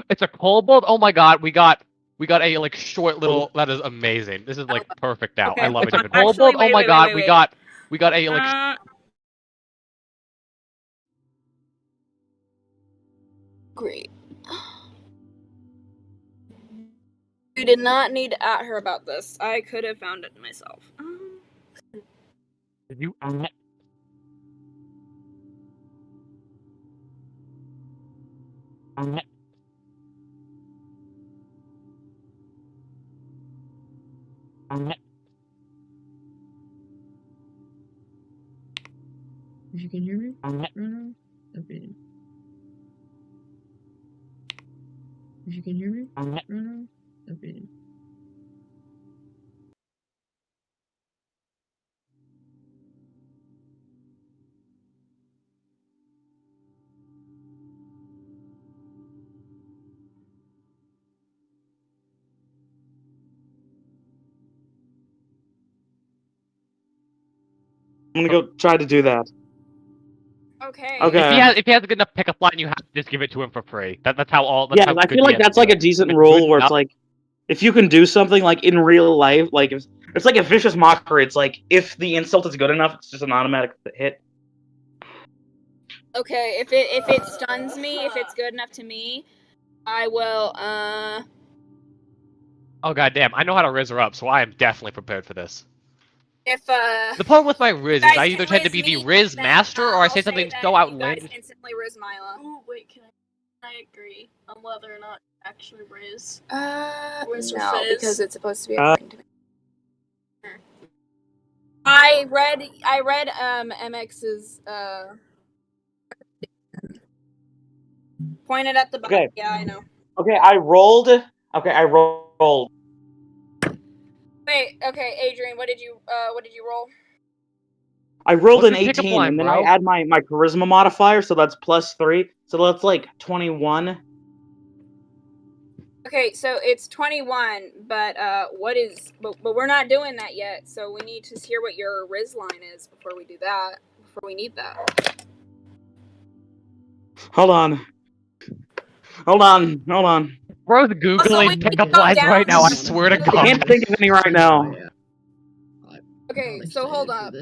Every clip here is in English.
It's a kobold. Oh my god, we got a like short little. That is amazing. This is like perfect now. Okay, I love it. actually, Kobold. Oh my god, wait. we got a like. Great. You did not need to at her about this. I could have found it myself. Did you? If you can hear me right now, okay. If you can hear me right now, okay. I'm gonna go try to do that. Okay. Okay. If he has a good enough pickup line, you have to just give it to him for free. That's how all. That's Yeah, how I good feel like DMs that's do like a it. decent If it's rule good where enough- it's like, if you can do something like in real life, like if, it's like a vicious mockery. It's like if the insult is good enough, it's just an automatic hit. Okay, if it stuns me, if it's good enough to me, I will Oh goddamn! I know how to riz her up, so I am definitely prepared for this. if The problem with my riz is guys I can either tend to be riz the me, riz then, master or I say I'll something that so you outlandish. guys instantly riz Mila. Ooh, wait, can I agree on whether or not actually riz? Riz or no, fizz? because it's supposed to be according to me. I read MX's pointed at the bottom. Okay. Yeah, I know. Okay, I rolled. Okay, I rolled. Wait, okay, Adrian, what did you roll? I rolled What's an your pickup 18, line, and then bro? I add my charisma modifier, so that's +3. So that's like 21. Okay, so it's 21, but but we're not doing that yet, so we need to hear what your Riz line is before we do that. Before we need that. Hold on. Bro's googling pickup lines right now. I swear to I can't God. think of any right now. Okay, so hold up.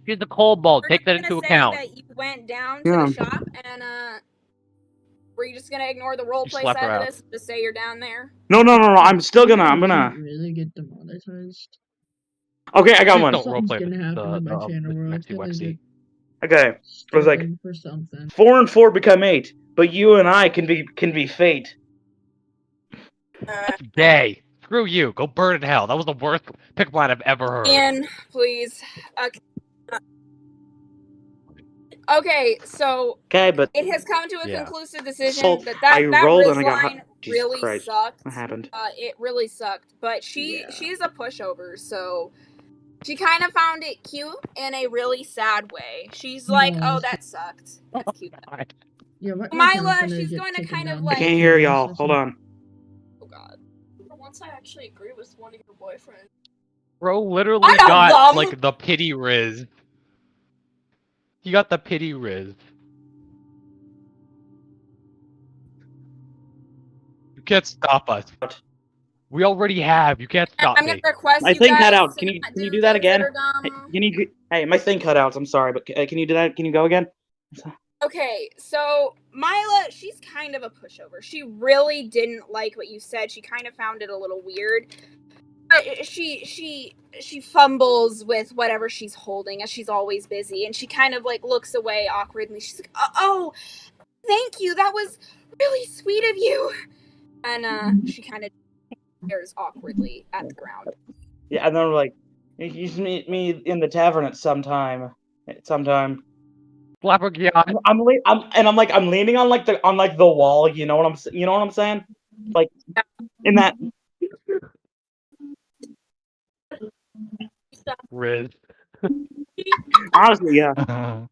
Here's the kobold. We're Take that gonna into say account. that you went down to the shop and were you just gonna ignore the roleplay slept side her of out. this? Just say you're down there. No. I'm still gonna. I'm Did gonna. you really get demonetized? Okay, I got Please one. don't Something's roleplay gonna happen to my channel where it's Mexi gonna Wexy. get Okay, it was like stolen for something. 4 and 4 become 8, but you and I can be fate. That's gay. Screw you. Go burn in hell. That was the worst pickup line I've ever heard. Ian, please. Okay, so Okay, but it has come to a Yeah. conclusive decision So, that I rolled Riz and I got line Jesus really Christ. sucked. What happened? It really sucked, but Yeah. she's a pushover, so she kind of found it cute in a really sad way. She's like, No. "Oh, that sucked. That's cute." God. Yeah, my Mila, channel's gonna she's get going to taken kind of down. I like. can't hear y'all. Hold on. Oh God. For once, I actually agree with one of your boyfriends. Bro literally I don't got love- like the pity riz. He got the pity riz. You can't stop us. We already have. You can't stop I'm me. gonna request My you thing guys cut out. to Can you not do that things again? are dumb. Hey, my thing cut out. I'm sorry, but can you do that? Can you go again? Okay, so Mila, she's kind of a pushover. She really didn't like what you said. She kind of found it a little weird. But she fumbles with whatever she's holding, as she's always busy, and she kind of like looks away awkwardly. She's like, "Oh, thank you. That was really sweet of you." And she kind of stares awkwardly at the ground. Yeah, and then we're like, you should meet me in the tavern at some time. Flabbergasted. I'm leaning on the wall. You know what I'm saying? Like in that. Riz. Honestly, yeah.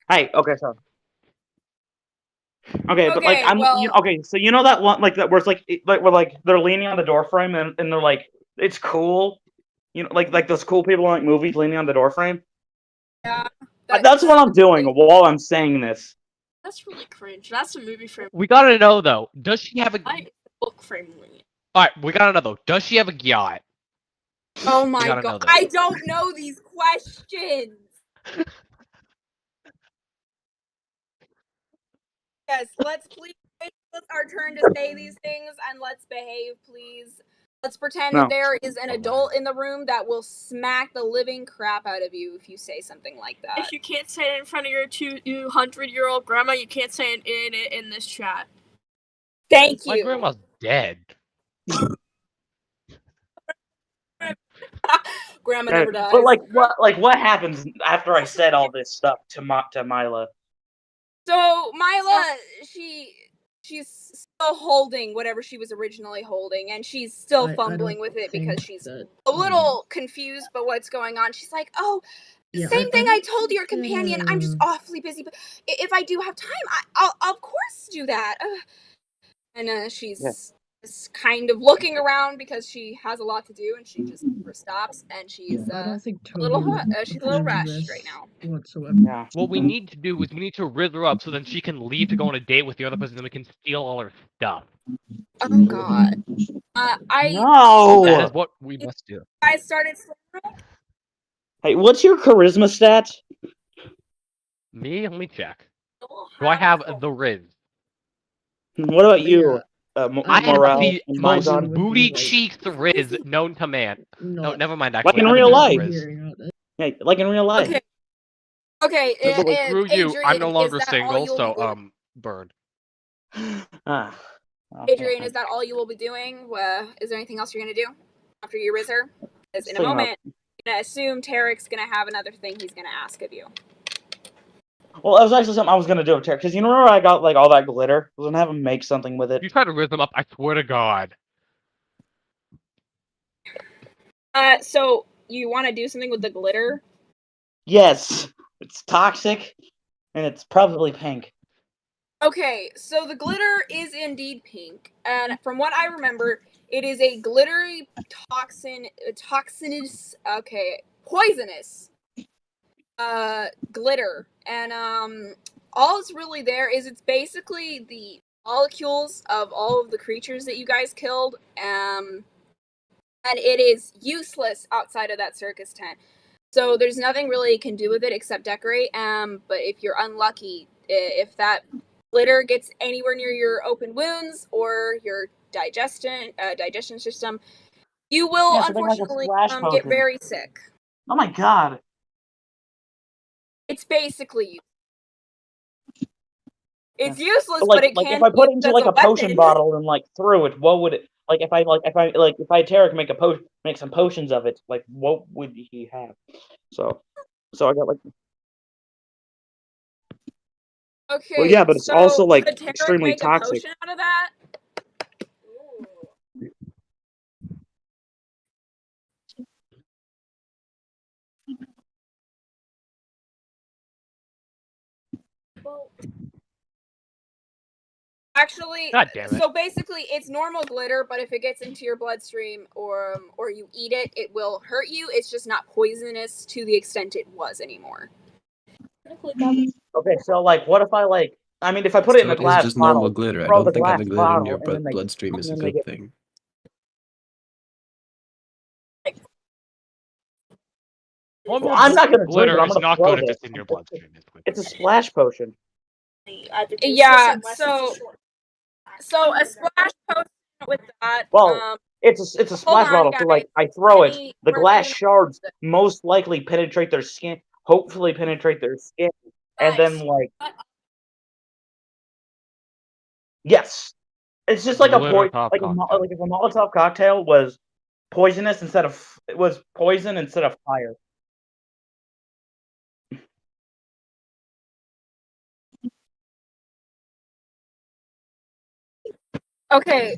Hey, okay, so. Okay, but like Okay, I'm well- okay. So you know that one like that where it's like where like they're leaning on the door frame and they're like it's cool, you know, like those cool people in like movies leaning on the door frame. Yeah, That's what I'm doing while I'm saying this. That's really cringe. That's a movie frame. We gotta know though. Does she have a? I book framing it. All right, we gotta know though. Does she have a yacht? Oh my gotta know god. this. I don't know these questions. Yes, let's please wait till it's our turn to say these things and let's behave, please. Let's pretend No. that there is an adult in the room that will smack the living crap out of you if you say something like that. If you can't say it in front of your 200-year-old grandma, you can't say it in this chat. Thank you. My grandma's dead. Grandma never dies. But what happens after I said all this stuff to Mila? So Mila, she's still holding whatever she was originally holding, and she's still I fumbling don't with it think because she's that, a little confused by what's going on. She's like, "Oh, yeah, same thing I don't told your think, companion. I'm just awfully busy, but if I do have time, I'll of course do that." And she's just kind of looking around because she has a lot to do, and she just never stops, and she's I don't think a little Toby hot. would She's a little approve of rushed this right now. whatsoever. Yeah. What we need to do is we need to rizz her up so then she can leave to go on a date with the other person, and we can steal all her stuff. Oh god. No. That is what we must do. Guys started Stormwreck? Hey, what's your charisma stat? Me? Let me check. Do I have the rizz? What about you, I have Morale the and most Mizon? would be booty like- cheeks rizz known to man. No, never mind. Like Actually, in I have real the life. rizz. Hey, like in real life. Okay. Okay, But and screw you. Adrian, I'm no longer is that all single, you'll so be doing? burn. Ah. Adrian, is that all you will be doing? Is there anything else you're gonna do after you rizz her? Because in a Clean up. moment, I'm gonna assume Tarek's gonna have another thing he's gonna ask of you. Well, that was actually something I was gonna do with Terry, because you know where I got like all that glitter? I was gonna have him make something with If it. you try to rizz them up, I swear to God. So you want to do something with the glitter? Yes, it's toxic, and it's probably pink. Okay, so the glitter is indeed pink, and from what I remember, it is a glittery poisonous glitter, and all it's really there is it's basically the molecules of all of the creatures that you guys killed, and it is useless outside of that circus tent. So there's nothing really you can do with it except decorate. But if you're unlucky, if that glitter gets anywhere near your open wounds or your digestion system, you will Yeah, something like a unfortunately splash get potion. very sick. Oh my god. It's basically it's Yeah. useless, But it like can if I put be it into used like as a potion weapon. bottle and like threw it, what would it like if I had Tarek make some potions of it, like what would he have? So I got like Okay. Well, yeah, but it's so also like could Tarek extremely make toxic. a potion out of that? Well, actually, God damn it. so basically, it's normal glitter, but if it gets into your bloodstream or you eat it, it will hurt you. It's just not poisonous to the extent it was anymore. Okay, so like, what if I mean, if I put it in a It's glass just bottle, normal glitter. I throw the don't think glass having glitter in bottle, your and then they- bloodstream is a and then they good get- thing. Well, I'm not gonna drink glitter it. I'm is gonna not throw good if this. it's in your bloodstream. It's a splash potion. Yeah, so a splash potion with that. Well, it's a splash on, bottle. So guys. like, I throw it. Any The more glass doing- shards most likely penetrate their skin. Hopefully, penetrate their skin, and then like, yes, it's just like Molotov like cocktail. if a Molotov cocktail was poisonous instead of it was poison instead of fire. Okay,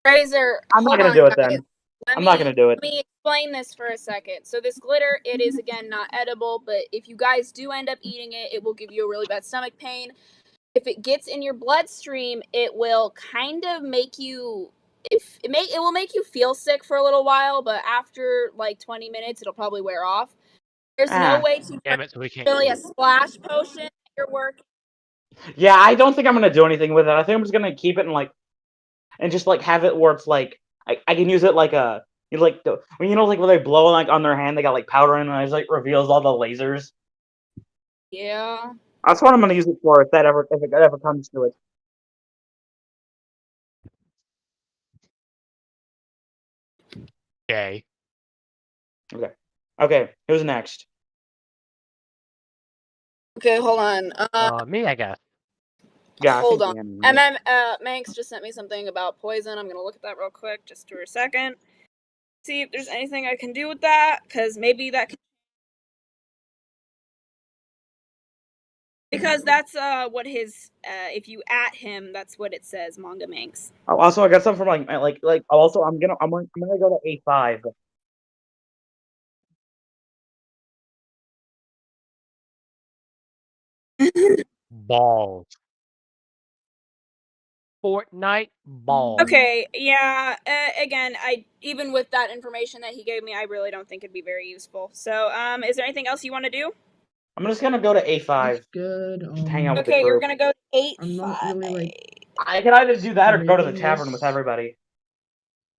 Razor. I'm not hold gonna on, do it guys. then. Let I'm not me- gonna do it. Let me explain this for a second. So this glitter, it is again not edible, but if you guys do end up eating it, it will give you a really bad stomach pain. If it gets in your bloodstream, it will kind of make you it will make you feel sick for a little while, but after like 20 minutes, it'll probably wear off. There's no way to Damn it, so we can't. really a splash potion that you're working. Yeah, I don't think I'm gonna do anything with it. I think I'm just gonna keep it and just have it where it's I can use it like a like when they blow on their hand, they got powder in, and it just reveals all the lasers. Yeah. That's what I'm gonna use it for if it ever comes to it. Okay. Okay. Who's next? Okay, hold on. Me, I guess. Yeah, Hold I on. think Manx just sent me something about poison. I'm gonna look at that real quick, just for a second. See if there's anything I can do with that, because maybe that can... Because that's what his if you at him, that's what it says, Manga Manx. Oh, also, I got something from Also, I'm gonna go to A5. Balls. Fortnite balls. Okay, yeah. Again, even with that information that he gave me, I really don't think it'd be very useful. So, is there anything else you want to do? I'm just gonna go to A5. That's good. Just hang out with the Okay, you're group. gonna go to 8-5. I'm not really I can either do that or go to the streaming tavern this with everybody.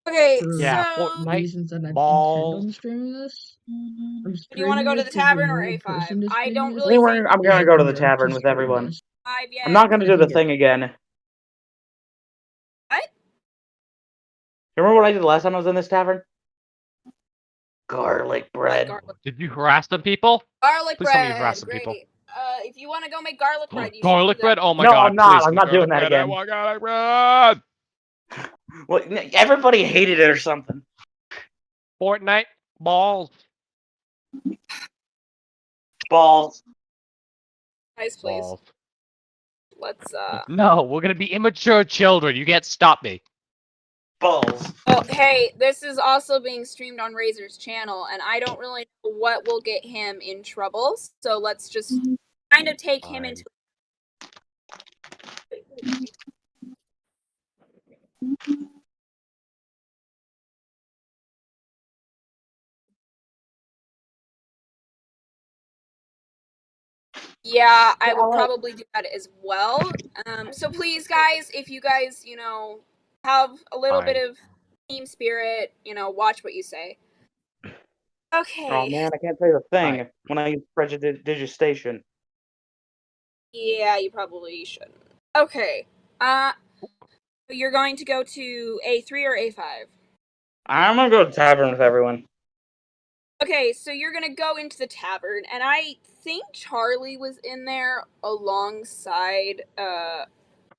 Okay, for Yeah, so Fortnite reasons that I intend balls. on streaming this. I'm do you want to streaming go to this the because there's tavern or no A5? person to I stream don't this. really think I'm gonna I go to can the go tavern to with stream everyone. this. 5 yet. I'm not gonna do I the can thing again. What? Remember what I did last time I was in this tavern? Garlic bread. Garlic, Did you harass some people? garlic Please tell me you bread. harassed some Great. people. If you want to go make garlic bread, you Garlic should do bread? that. Oh my No, god. I'm not. Please, I'm not doing that garlic bread. again. I want garlic bread. Well, everybody hated it or something. Fortnite balls. Balls. Guys, please. Balls. Let's No, we're gonna be immature children. You can't stop me. Balls. Oh, hey, this is also being streamed on Razor's channel, and I don't really know what will get him in trouble. So let's just kind of take him into... Yeah, I would probably do that as well. So please, guys, if you guys, have a little bit of team spirit, watch what you say. Okay. Oh man, I can't say the thing when I use prejudiciation. Yeah, you probably shouldn't. Okay. You're going to go to A3 or A5? I'm gonna go to the tavern with everyone. Okay, so you're gonna go into the tavern, and I think Charlie was in there alongside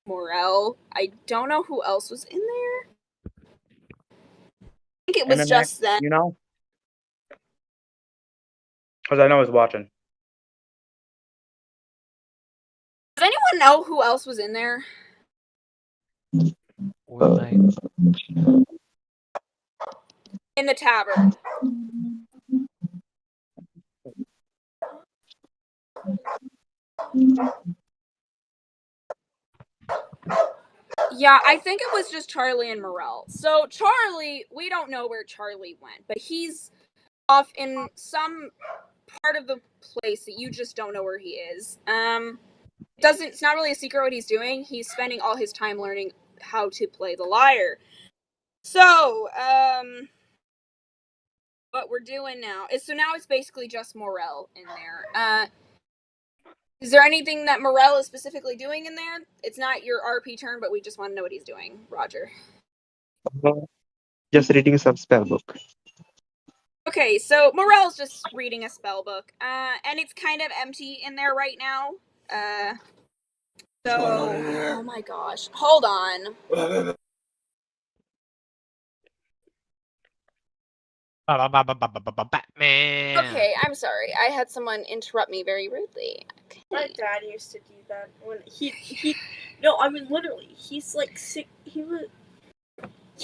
Morel. I don't know who else was in there. I think it was just them. You know? Because I know he's watching. Does anyone know who else was in there? Fortnite. In the tavern. Yeah, I think it was just Charlie and Morel. So Charlie, we don't know where Charlie went, but he's off in some part of the place that you just don't know where he is. It's not really a secret what he's doing. He's spending all his time learning how to play the lyre. So, what we're doing now is, so now it's basically just Morel in there. Is there anything that Morel is specifically doing in there? It's not your RP turn, but we just want to know what he's doing. Roger. Just reading some spell book. Okay, so Morel's just reading a spell book, and it's kind of empty in there right now. Oh my gosh, hold on. Batman. Okay, I'm sorry. I had someone interrupt me very rudely. Okay. My dad used to do that when he no, I mean literally, he's like six. He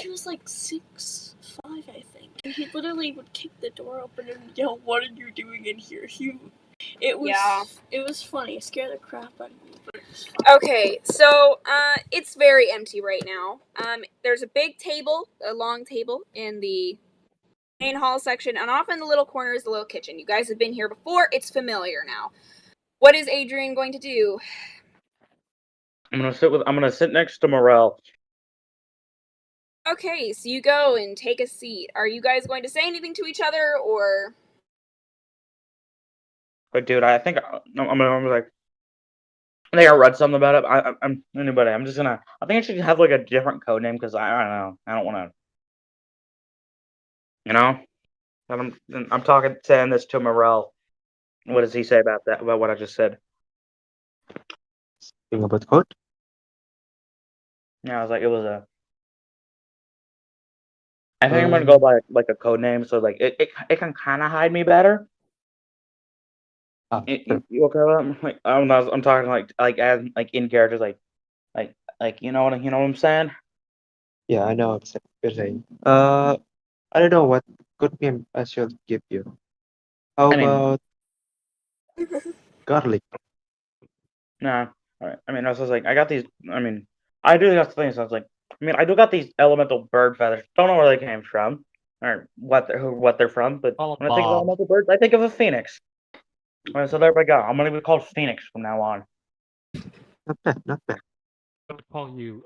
was like 6'5", I think. And he literally would kick the door open and yell, "What are you doing in here?" It was funny. It scared the crap out of me, but it was fun. Okay, so it's very empty right now. There's a big table, a long table in the main hall section, and off in the little corner is the little kitchen. You guys have been here before. It's familiar now. What is Adrian going to do? I'm gonna sit next to Morel. Okay, so you go and take a seat. Are you guys going to say anything to each other, or? But dude, I think I'm like. I think I read something about it. I'm anybody. I'm just gonna. I think I should have like a different code name because I don't know. I don't want to. You know. I'm saying this to Morel. What does he say about that? About what I just said? Thing about code? Yeah, I was like, it was a. I think I'm gonna go by like a code name, so like it can kind of hide me better. Ah, You, sure. you okay with that? Like I'm talking like as like in characters like you know what I'm saying? Yeah, I know what you're saying. I don't know what good name I should give you. How I mean, about garlic? no. I mean, I was like, I got these. I mean, I do got the things. So I was like, I mean, I do got these elemental bird feathers. Don't know where they came from or what they're from, but Call 'em when I think of bombs. elemental birds, I think of a phoenix. All right, so there we go. I'm gonna be called Phoenix from now on. Not bad, not bad. I'm gonna call you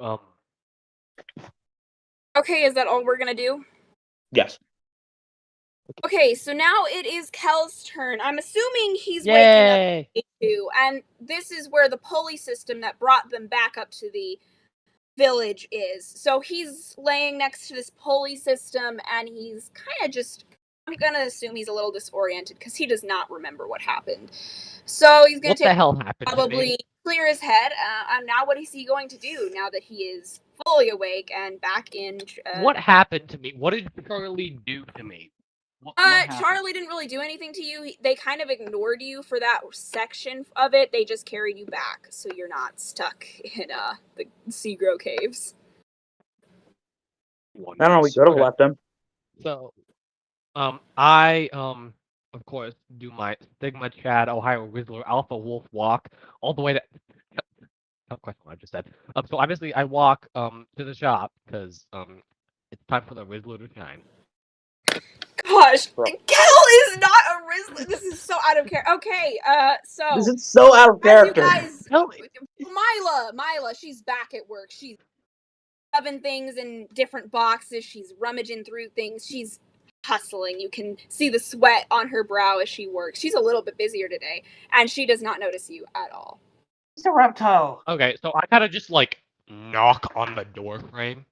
Okay, is that all we're gonna do? Yes. Okay, so now it is Kel's turn. I'm assuming he's waking Yay! up too, and this is where the pulley system that brought them back up to the village is. So he's laying next to this pulley system, and he's kind of just. I'm gonna assume he's a little disoriented because he does not remember what happened. So he's gonna What the take hell happened to probably me? clear his head. And now what is he going to do now that he is fully awake and back in? What happened to me? What did Charlie do to me? What happened? Charlie didn't really do anything to you. They kind of ignored you for that section of it. They just carried you back, so you're not stuck in the Seagrow caves. I don't know. We could have Okay. left him. So, I of course, do my Sigma Chad Ohio Rizzler Alpha Wolf walk all the way to. Oh, question what I just said. So obviously I walk to the shop because it's time for the Rizzler to shine. Gosh, Bro. Kel is not a Rizzler. This is so out of character. Okay, so This is so out of as character. you guys, Tell me. Mila, she's back at work. She's shoving things in different boxes. She's rummaging through things. She's hustling. You can see the sweat on her brow as she works. She's a little bit busier today, and she does not notice you at all. He's a reptile. Okay, so I kind of just like knock on the door frame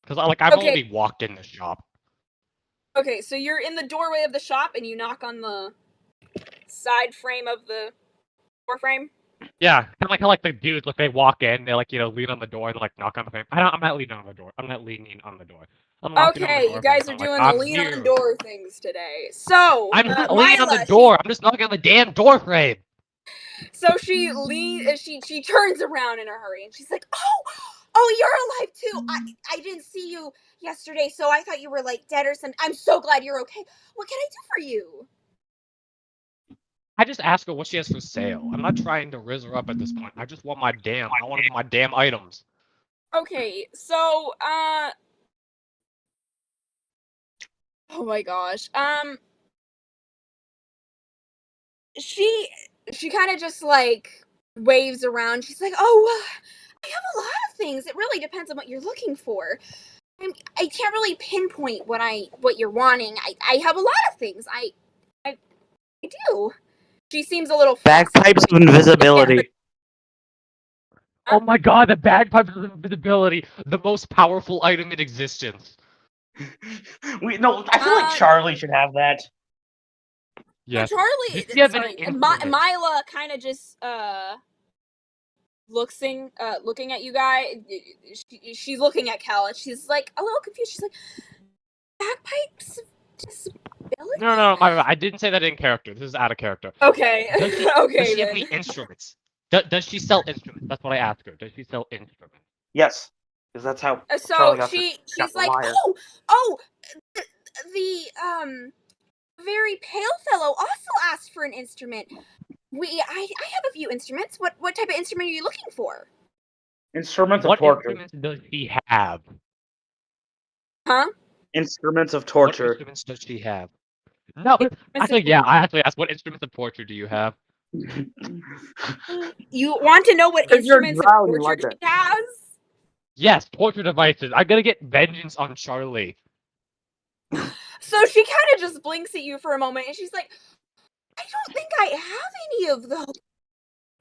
because I've Okay. already walked in the shop. Okay, so you're in the doorway of the shop, and you knock on the side frame of the door frame. Yeah, kind of like the dudes, like they walk in, they lean on the door and knock on the frame. I'm not leaning on the door. I'm not leaning on the door. I'm knocking on the Okay, door you guys frame, are so I'm doing like, the I'm lean here. on door things today. So I'm not leaning on the Mila, door. I'm just knocking on the damn door frame. So she she turns around in a hurry, and she's like, "Oh, you're alive too. I didn't see you yesterday, so I thought you were dead or something. I'm so glad you're okay. What can I do for you?" I just ask her what she has for sale. I'm not trying to rizz her up at this point. I just want my damn items. Okay, so oh my gosh, she kind of just waves around. She's like, "Oh, I have a lot of things. It really depends on what you're looking for. I can't really pinpoint what you're wanting. I have a lot of things. I do." She seems a little Bagpipes of invisibility. Oh my god, the bagpipes of invisibility, the most powerful item in existence. I feel like Charlie should have that. Yes. Charlie, Does she have sorry, any instruments? Mila kind of just looking at you guys. She's looking at Cal, and she's like a little confused. She's like, "Bagpipes of disability?" No, I didn't say that in character. This is out of character. Okay, Does she, okay does she have then. any instruments? Does she sell instruments? That's what I asked her. Does she sell instruments? Yes, because that's how. So Charlie got she's got the like, wire. "Oh, the very pale fellow also asked for an instrument. I have a few instruments. What type of instrument are you looking for?" Instruments of What torture. instruments does she have? Huh? Instruments of What torture. instruments does she have? No, but Instruments of actually, yeah, I actually asked, what instruments of torture do you have? You want to know what Because you're instruments of drowned, you torture like she that. has? Yes, torture devices. I'm gonna get vengeance on Charlie. So she kind of just blinks at you for a moment, and she's like, I don't think I have any of those.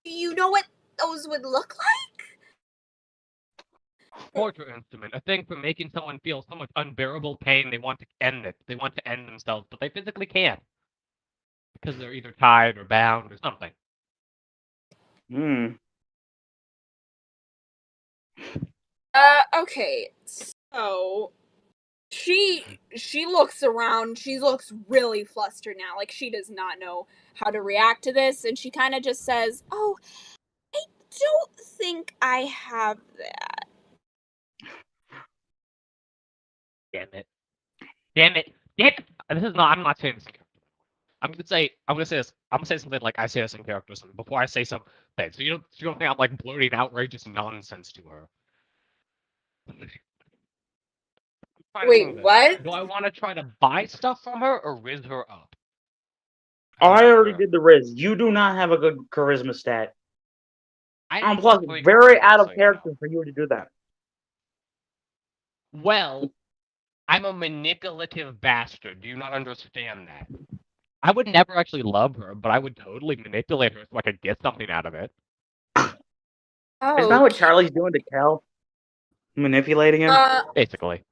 Do you know what those would look like? Torture instrument, a thing for making someone feel so much unbearable pain they want to end it. They want to end themselves, but they physically can't because they're either tied or bound or something. Hmm. Okay. So she looks around. She looks really flustered now. Like she does not know how to react to this, and she kind of just says, "Oh, I don't think I have that." Damn it. Damn it. Damn it. This is not. I'm not saying this. I'm gonna say this. I'm gonna say something like I say this in character or something before I say something. So you don't think I'm like blurting outrageous nonsense to her. Wait, what? Do I want to try to buy stuff from her or riz her up? I already did the Riz. You do not have a good charisma stat. I Plus, don't very charisma, out of so you know. character for you to do that. Well, I'm a manipulative bastard. Do you not understand that? I would never actually love her, but I would totally manipulate her so I could get something out of it. Oh, Isn't that what Charlie's doing to Kel? Manipulating him? Basically.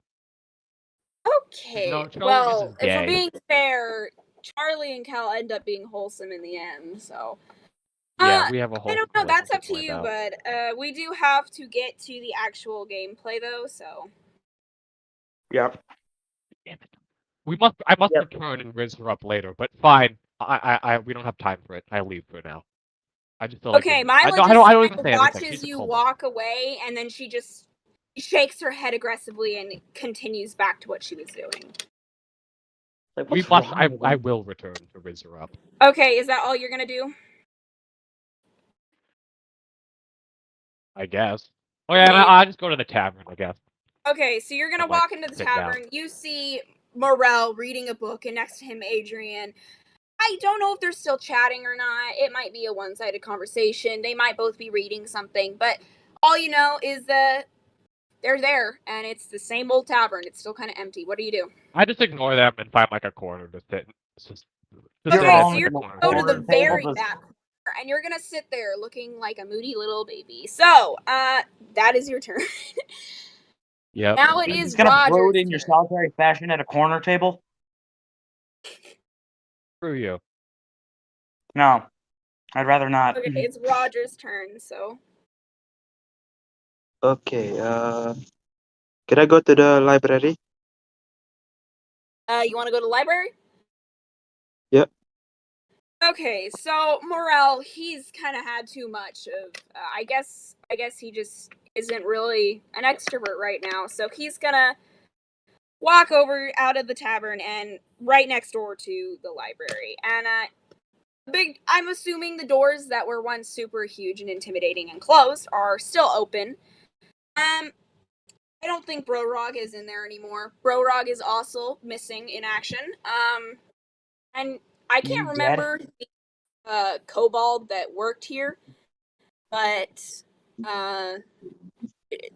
Okay. No, Charlie Well, is if we're gay. being fair, Charlie and Cal end up being wholesome in the end, so. Yeah, we have a whole. I don't know. That's up to relationship you, planned but we do have to get to the actual gameplay, though. So. Yep. Damn it. I must Yep. return and riz her up later, but fine. We don't have time for it. I leave for now. I just feel like Okay, I Mila don't just even say anything. watches She's a you kobold. walk away, and then she just shakes her head aggressively and continues back to what she was doing. Like, We what's must. wrong with I him? will return to riz her up. Okay, is that all you're gonna do? I guess. Oh yeah, Okay. I'll just go to the tavern. I guess. Okay, so you're gonna I'm, like, walk into the sit down. tavern. You see Morel reading a book, and next to him, Adrian. I don't know if they're still chatting or not. It might be a one-sided conversation. They might both be reading something, but all you know is that they're there, and it's the same old tavern. It's still kind of empty. What do you do? I just ignore them and find like a corner to sit. Just Okay, sit so in you're the gonna corner. go to corner the of the table very just- back corner, and you're gonna sit there looking like a moody little baby. So, that is your turn. Yep. Now it You're is just gonna Roger's brood in your turn. solitary fashion at a corner table? Screw you. No. I'd rather not. Okay, it's Roger's turn. So, Okay. Can I go to the library? you want to go to the library? Yep. Okay, so Morel, he's kind of had too much of. I guess he just isn't really an extrovert right now. So he's gonna walk over out of the tavern and right next door to the library. And I'm assuming the doors that were once super huge and intimidating and closed are still open. I don't think Brorog is in there anymore. Brorog is also missing in action. And I can't remember the kobold that worked here, but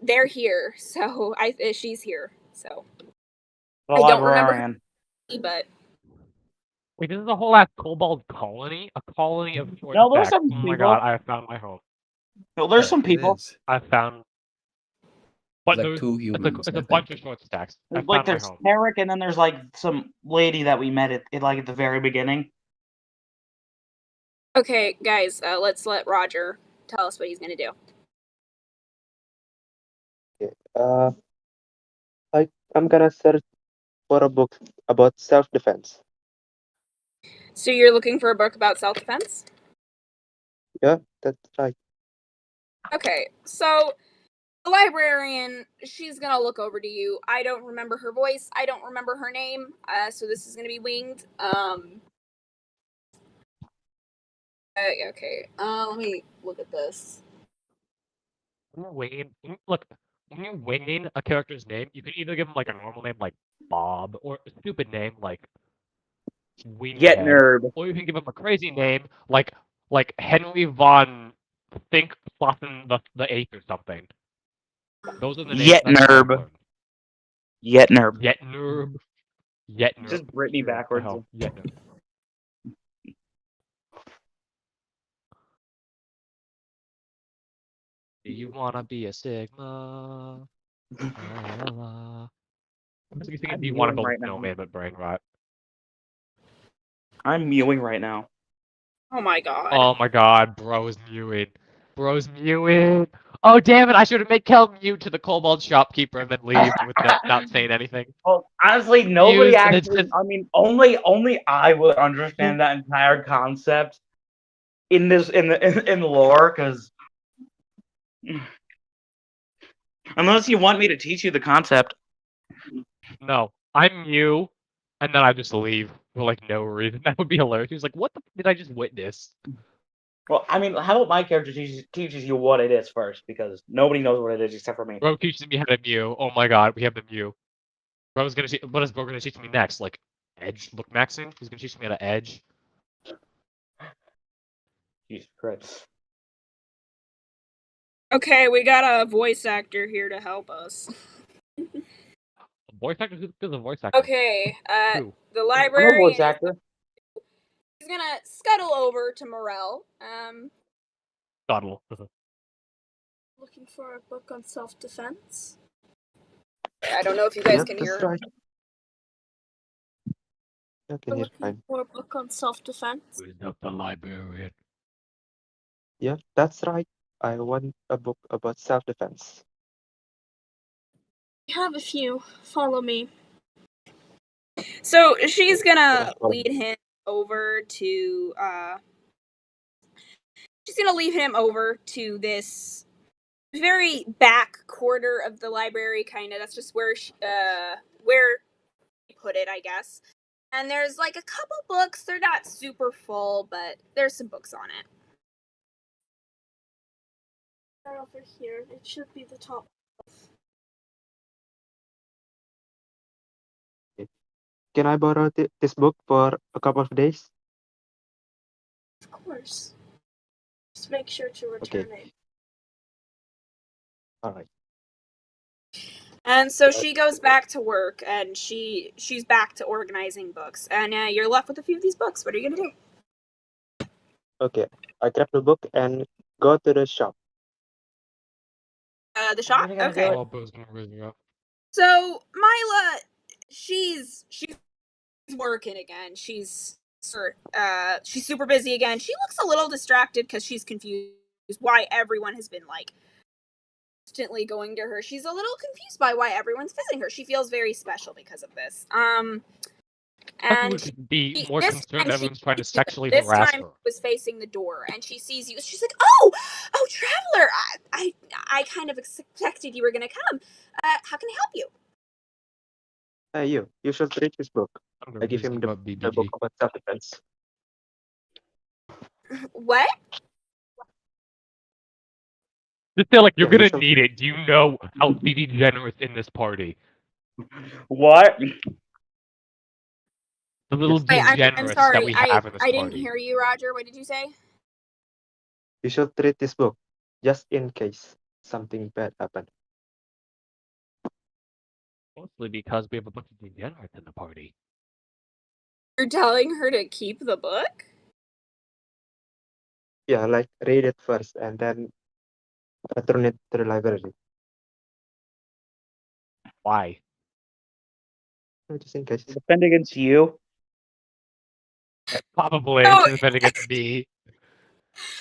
they're here. So she's here. So The I don't remember her librarian. name, but Wait, this is a whole ass kobold colony? A colony of short No, there's stacks. some Oh my people. god, I have found my home. No, there's Yeah, some it people. is. I found. But Like there's two it's humans. a I bunch think. of short stacks. I Like, found my there's home. Tarek, and then there's, like, some lady that we met at the very beginning. okay, guys, let's let Roger tell us what he's gonna do. Okay. I'm gonna search for a book about self-defense. So you're looking for a book about self-defense? Yeah, that's right. Okay, so the librarian, she's gonna look over to you. I don't remember her voice. I don't remember her name. So this is gonna be winged. Okay. Let me look at this. Look, when you're winging a character's name, you can either give them like a normal name like Bob, or a stupid name like Get Winghead, nerd. or you can give them a crazy name like like Henry von Think Flossen the Eighth or something. Those are the names. Yet That's what I've Nerb. learned. Yet Nerb. Yet Nerb. Yet Nerb. Just Britney Sure, what the backwards. hell? Yet Nerb. Do you wanna be a Sigma? La, la, la. I'm just thinking, I'm do you want to mewing build right a now. snowman, but brain rot? I'm mewing right now. Oh my god. Oh my god, bro's mewing. Bro's mewing. Oh damn it! I should have made Kel mute to the kobold shopkeeper and then leave with not saying anything. Well, honestly, nobody Muse, actually. it's just- I mean, only I would understand that entire concept in the lore, because unless you want me to teach you the concept. No, I'm Mew, and then I just leave for like no reason. That would be hilarious. He's like, "What the did I just witness?" Well, I mean, how about my character teaches you what it is first, because nobody knows what it is except for me. Bro teaches me how to Mew. Oh my god, we have the Mew. Bro's gonna. What is Bro gonna teach me next? Like Edge? Look, maxing. He's gonna teach me how to Edge. Jesus Christ. Okay, we got a voice actor here to help us. Voice actor? Who's the voice actor? Okay, Who? the I'm a librarian voice actor. is gonna scuttle over to Morel. Doddle. Looking for a book on self-defense. I don't know if you guys Yep, can that's hear. right. I can We're hear looking fine. for a book on self-defense. Who's not the librarian? Yeah, that's right. I want a book about self-defense. We have a few. Follow me. So she's gonna Yeah, lead him over to. She's gonna lead him over to this very back quarter of the library, kind of. That's just where she put it, I guess. And there's like a couple books. They're not super full, but there's some books on it. Right over here. It should be the top. Can I borrow this book for a couple of days? Of course. Just make sure to return it. All right. And so she goes back to work, and she's back to organizing books. And you're left with a few of these books. What are you gonna do? Okay. I grab the book and go to the shop. The shop. Really gonna do Okay. it? Oh, Bro's gonna raise me up. So Mila, she's working again. She's super busy again. She looks a little distracted because she's confused why everyone has been like constantly going to her. She's a little confused by why everyone's visiting her. She feels very special because of this. I And would be more this concerned time that everyone's trying to she- sexually this harass time her. she was facing the door, and she sees you. She's like, "Oh, traveler! I kind of expected you were gonna come. How can I help you?" Hey, you should read this book. I'm I gonna give raise him him the up, book BBG. about self-defense. What? Just feel like you're Yeah, you gonna should- need it. Do you know how degenerate in this party? What? The little Yes. Wait, I'm degenerates sorry. that we have in this I party. didn't hear you, Roger. What did you say? You should read this book just in case something bad happened. Mostly because we have a bunch of degenerates in the party. You're telling her to keep the book? Yeah, like read it first and then return it to the library. Why? Just in case. Defend against you? Probably No. defending against me.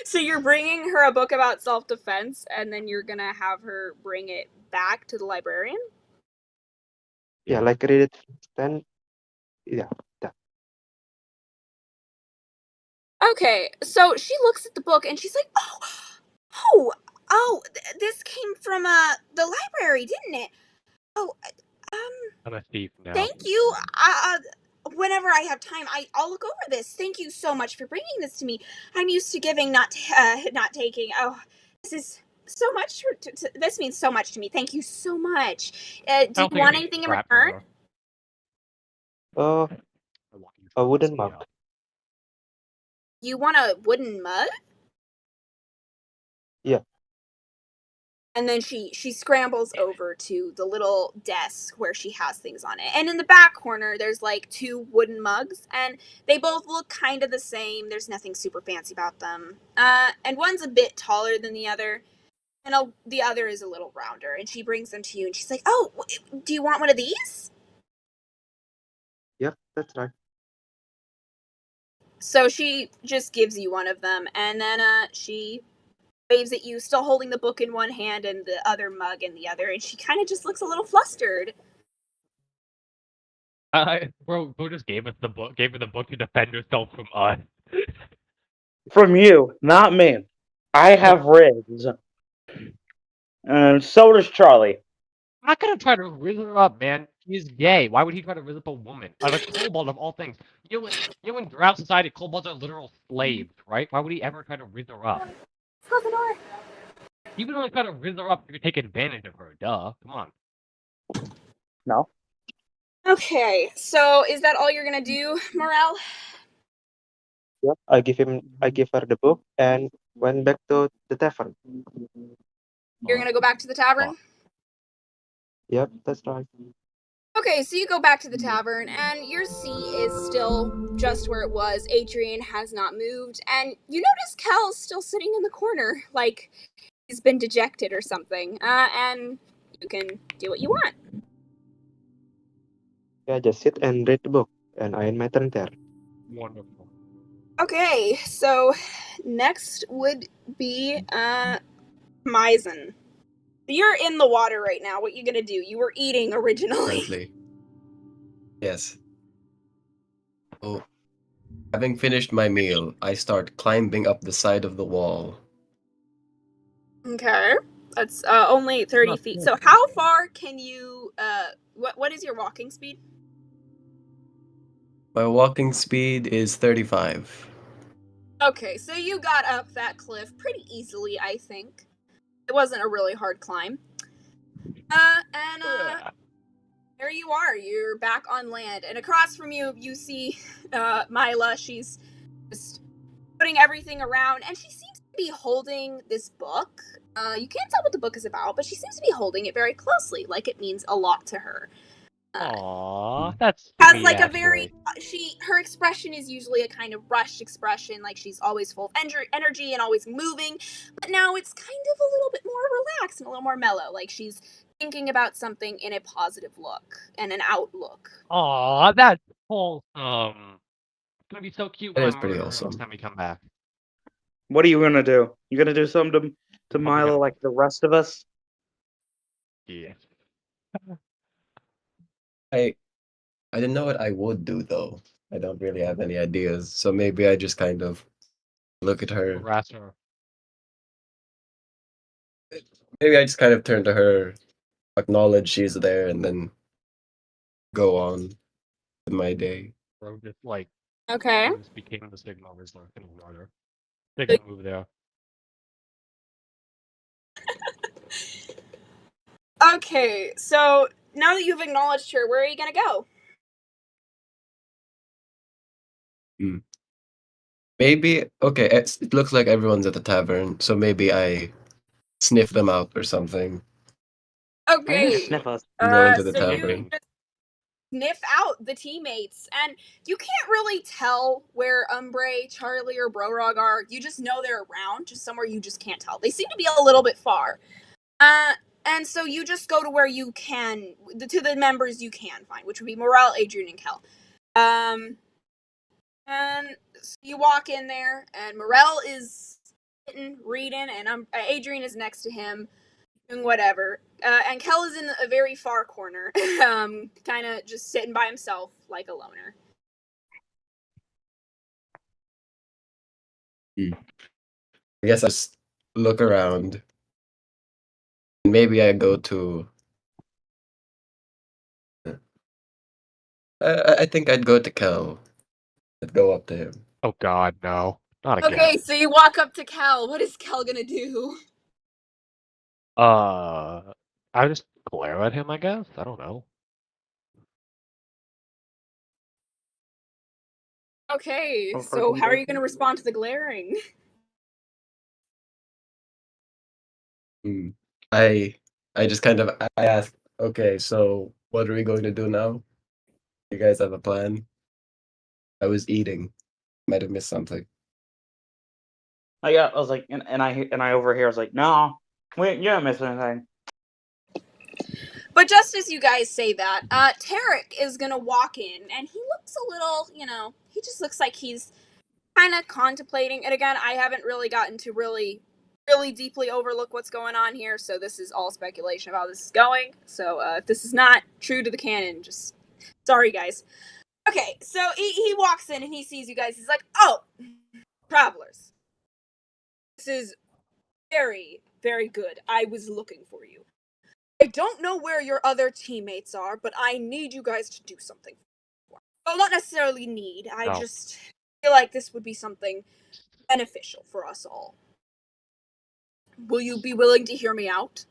So you're bringing her a book about self-defense, and then you're gonna have her bring it back to the librarian? Yeah, like read it first, then yeah. Okay, so she looks at the book and she's like, this came from the library, didn't it? Oh, I'm a thief now. thank you. Whenever I have time, I'll look over this. Thank you so much for bringing this to me. I'm used to giving, not taking. Oh, this is so much. This means so much to me. Thank you so much. Do you want anything in return? A wooden mug. You want a wooden mug? Yeah. And then she scrambles over to the little desk where she has things on it. And in the back corner, there's like 2 wooden mugs, and they both look kind of the same. There's nothing super fancy about them. And one's a bit taller than the other, and the other is a little rounder. And she brings them to you, and she's like, "Oh, do you want one of these?" Yep, that's right. So she just gives you one of them, and then she waves at you, still holding the book in one hand and the other mug in the other, and she kind of just looks a little flustered. Bro just gave her the book to defend herself from us. From you, not me. I have ribs. And so does Charlie. I'm not gonna try to riz her up, man. He's gay. Why would he try to riz up a woman? Like a kobold of all things. In Drow society, kobolds are literal slaves, right? Why would he ever try to riz her up? Close the door. He would only try to riz her up if you take advantage of her. Duh. Come on. No. Okay, so is that all you're gonna do, Morel? Yep. I give her the book and went back to the tavern. You're gonna go back to the tavern? Yep, that's right. Okay, so you go back to the tavern, and your seat is still just where it was. Adrian has not moved, and you notice Kel's still sitting in the corner, like he's been dejected or something. And you can do what you want. Yeah, just sit and read the book, and I end my turn there. Wonderful. Okay, so next would be Maizen. You're in the water right now. What you gonna do? You were eating originally. Currently. Yes. So, having finished my meal, I start climbing up the side of the wall. Okay, that's only 30 feet. So how far can you? What is your walking speed? My walking speed is 35. Okay, so you got up that cliff pretty easily, I think. It wasn't a really hard climb. There you are. You're back on land, and across from you, you see Mila. She's just putting everything around, and she seems to be holding this book. You can't tell what the book is about, but she seems to be holding it very closely, like it means a lot to her. Aww, that's Has sweet, like a actually. very her expression is usually a kind of rushed expression, like she's always full of energy and always moving, but now it's kind of a little bit more relaxed and a little more mellow, like she's thinking about something in a positive look and an outlook. Aww, that's wholesome. It's gonna be so cute That when is I pretty murder her awesome. next time we come back. What are you gonna do? You gonna do something to Milo gonna- like the rest of us? Yeah. I didn't know what I would do though. I don't really have any ideas, so maybe I just kind of look at her. Harass her. Maybe I just kind of turn to her, acknowledge she's there, and then go on with my day. Bro just like Okay. just became the signal Rizzler in water. Big move there. Okay, so now that you've acknowledged her, where are you gonna go? Maybe okay. It looks like everyone's at the tavern, so maybe I sniff them out or something. Okay. Sniff us. Go into the So you tavern. just sniff out the teammates, and you can't really tell where Umbre, Charlie, or Brorog are. You just know they're around, just somewhere you just can't tell. They seem to be a little bit far. And so you just go to where you can, to the members you can find, which would be Morel, Adrian, and Kel. And so you walk in there, and Morel is sitting, reading, and Adrian is next to him, doing whatever. And Kel is in a very far corner, kind of just sitting by himself like a loner. I guess I just look around. Maybe I go to. I think I'd go to Kel. I'd go up to him. Oh god, no. Not again. Okay, so you walk up to Kel. What is Kel gonna do? I just glare at him, I guess. I don't know. Okay, Or so how are you recommendation? going to respond to the glaring? I just kind of I asked, okay, so what are we going to do now? You guys have a plan? I was eating. Might have missed something. I was like, and I overhear. I was like, no, you don't miss anything. But just as you guys say that, Tarek is gonna walk in, and he looks a little, he just looks like he's kind of contemplating. And again, I haven't really gotten to really deeply overlook what's going on here, so this is all speculation of how this is going. So if this is not true to the canon, just sorry, guys. Okay, so he walks in and he sees you guys. He's like, "Oh, travelers, this is very, very good. I was looking for you. I don't know where your other teammates are, but I need you guys to do something. Well, not necessarily need. I No. just feel like this would be something beneficial for us all. Will you be willing to hear me out?"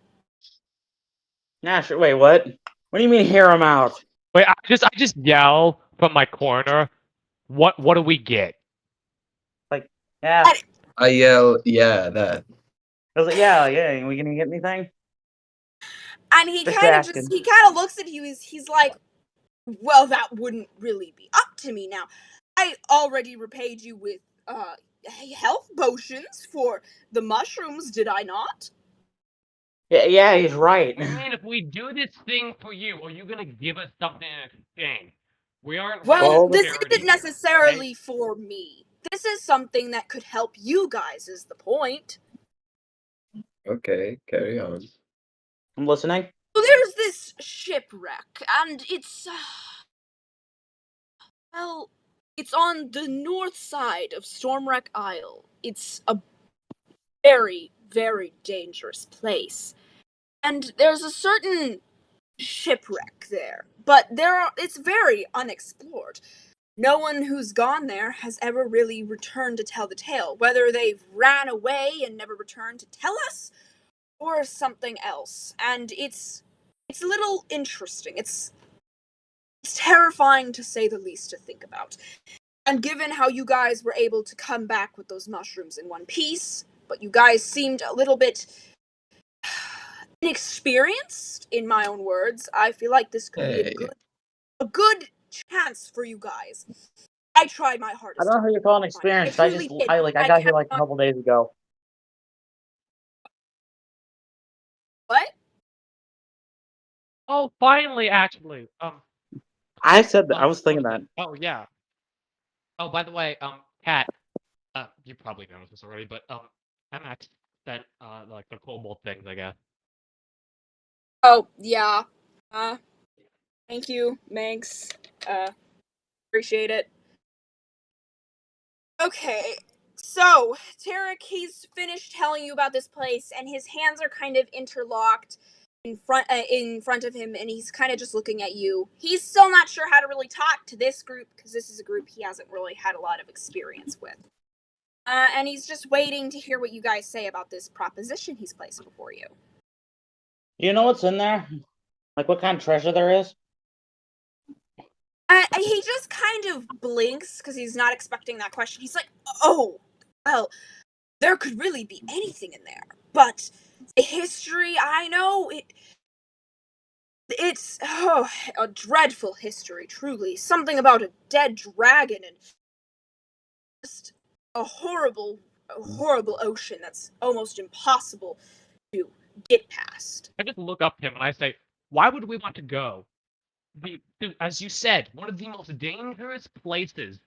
Yeah, sure. Wait, what? What do you mean hear him out? Wait, I just yell from my corner. What do we get? Like, yeah. I yell, yeah, that. I was like, yeah. We gonna get anything? And he Just kind of asking. looks at you. He's like, "Well, that wouldn't really be up to me now. I already repaid you with health potions for the mushrooms, did I not?" Yeah, he's right. I mean, if we do this thing for you, are you gonna give us something in exchange? We aren't Well, Well, this charity isn't here, necessarily okay? for me. This is something that could help you guys, is the point. Okay, carry on. I'm listening. Well, there's this shipwreck, and it's, well, it's on the north side of Stormwreck Isle. It's a very, very dangerous place. And there's a certain shipwreck there, but it's very unexplored. No one who's gone there has ever really returned to tell the tale, whether they've ran away and never returned to tell us, or something else. And it's a little interesting. It's terrifying to say the least to think about. And given how you guys were able to come back with those mushrooms in one piece, but you guys seemed a little bit inexperienced, in my own words, I feel like this could be Hey, a good chance for you guys. I tried my I hardest. don't know who you're calling I experienced. truly did. I got here kept like a on- couple days ago. What? Oh, finally, actually. I said that. I was What thinking is that. it? Oh, yeah. Oh, by the way, Kat, you probably know this already, but, MX sent, like, the cobalt things, I guess. Oh, yeah. Thank you, Manx. Appreciate it. Okay, so Tarek, he's finished telling you about this place, and his hands are kind of interlocked in front of him, and he's kind of just looking at you. He's still not sure how to really talk to this group because this is a group he hasn't really had a lot of experience with. And he's just waiting to hear what you guys say about this proposition he's placed before you. You know what's in there? Like what kind of treasure there is? He just kind of blinks because he's not expecting that question. He's like, "Oh, well, there could really be anything in there, but the history I know it's a dreadful history, truly. Something about a dead dragon and just a horrible ocean that's almost impossible to get past." I just look up to him and I say, why would we want to go? As you said, one of the most dangerous places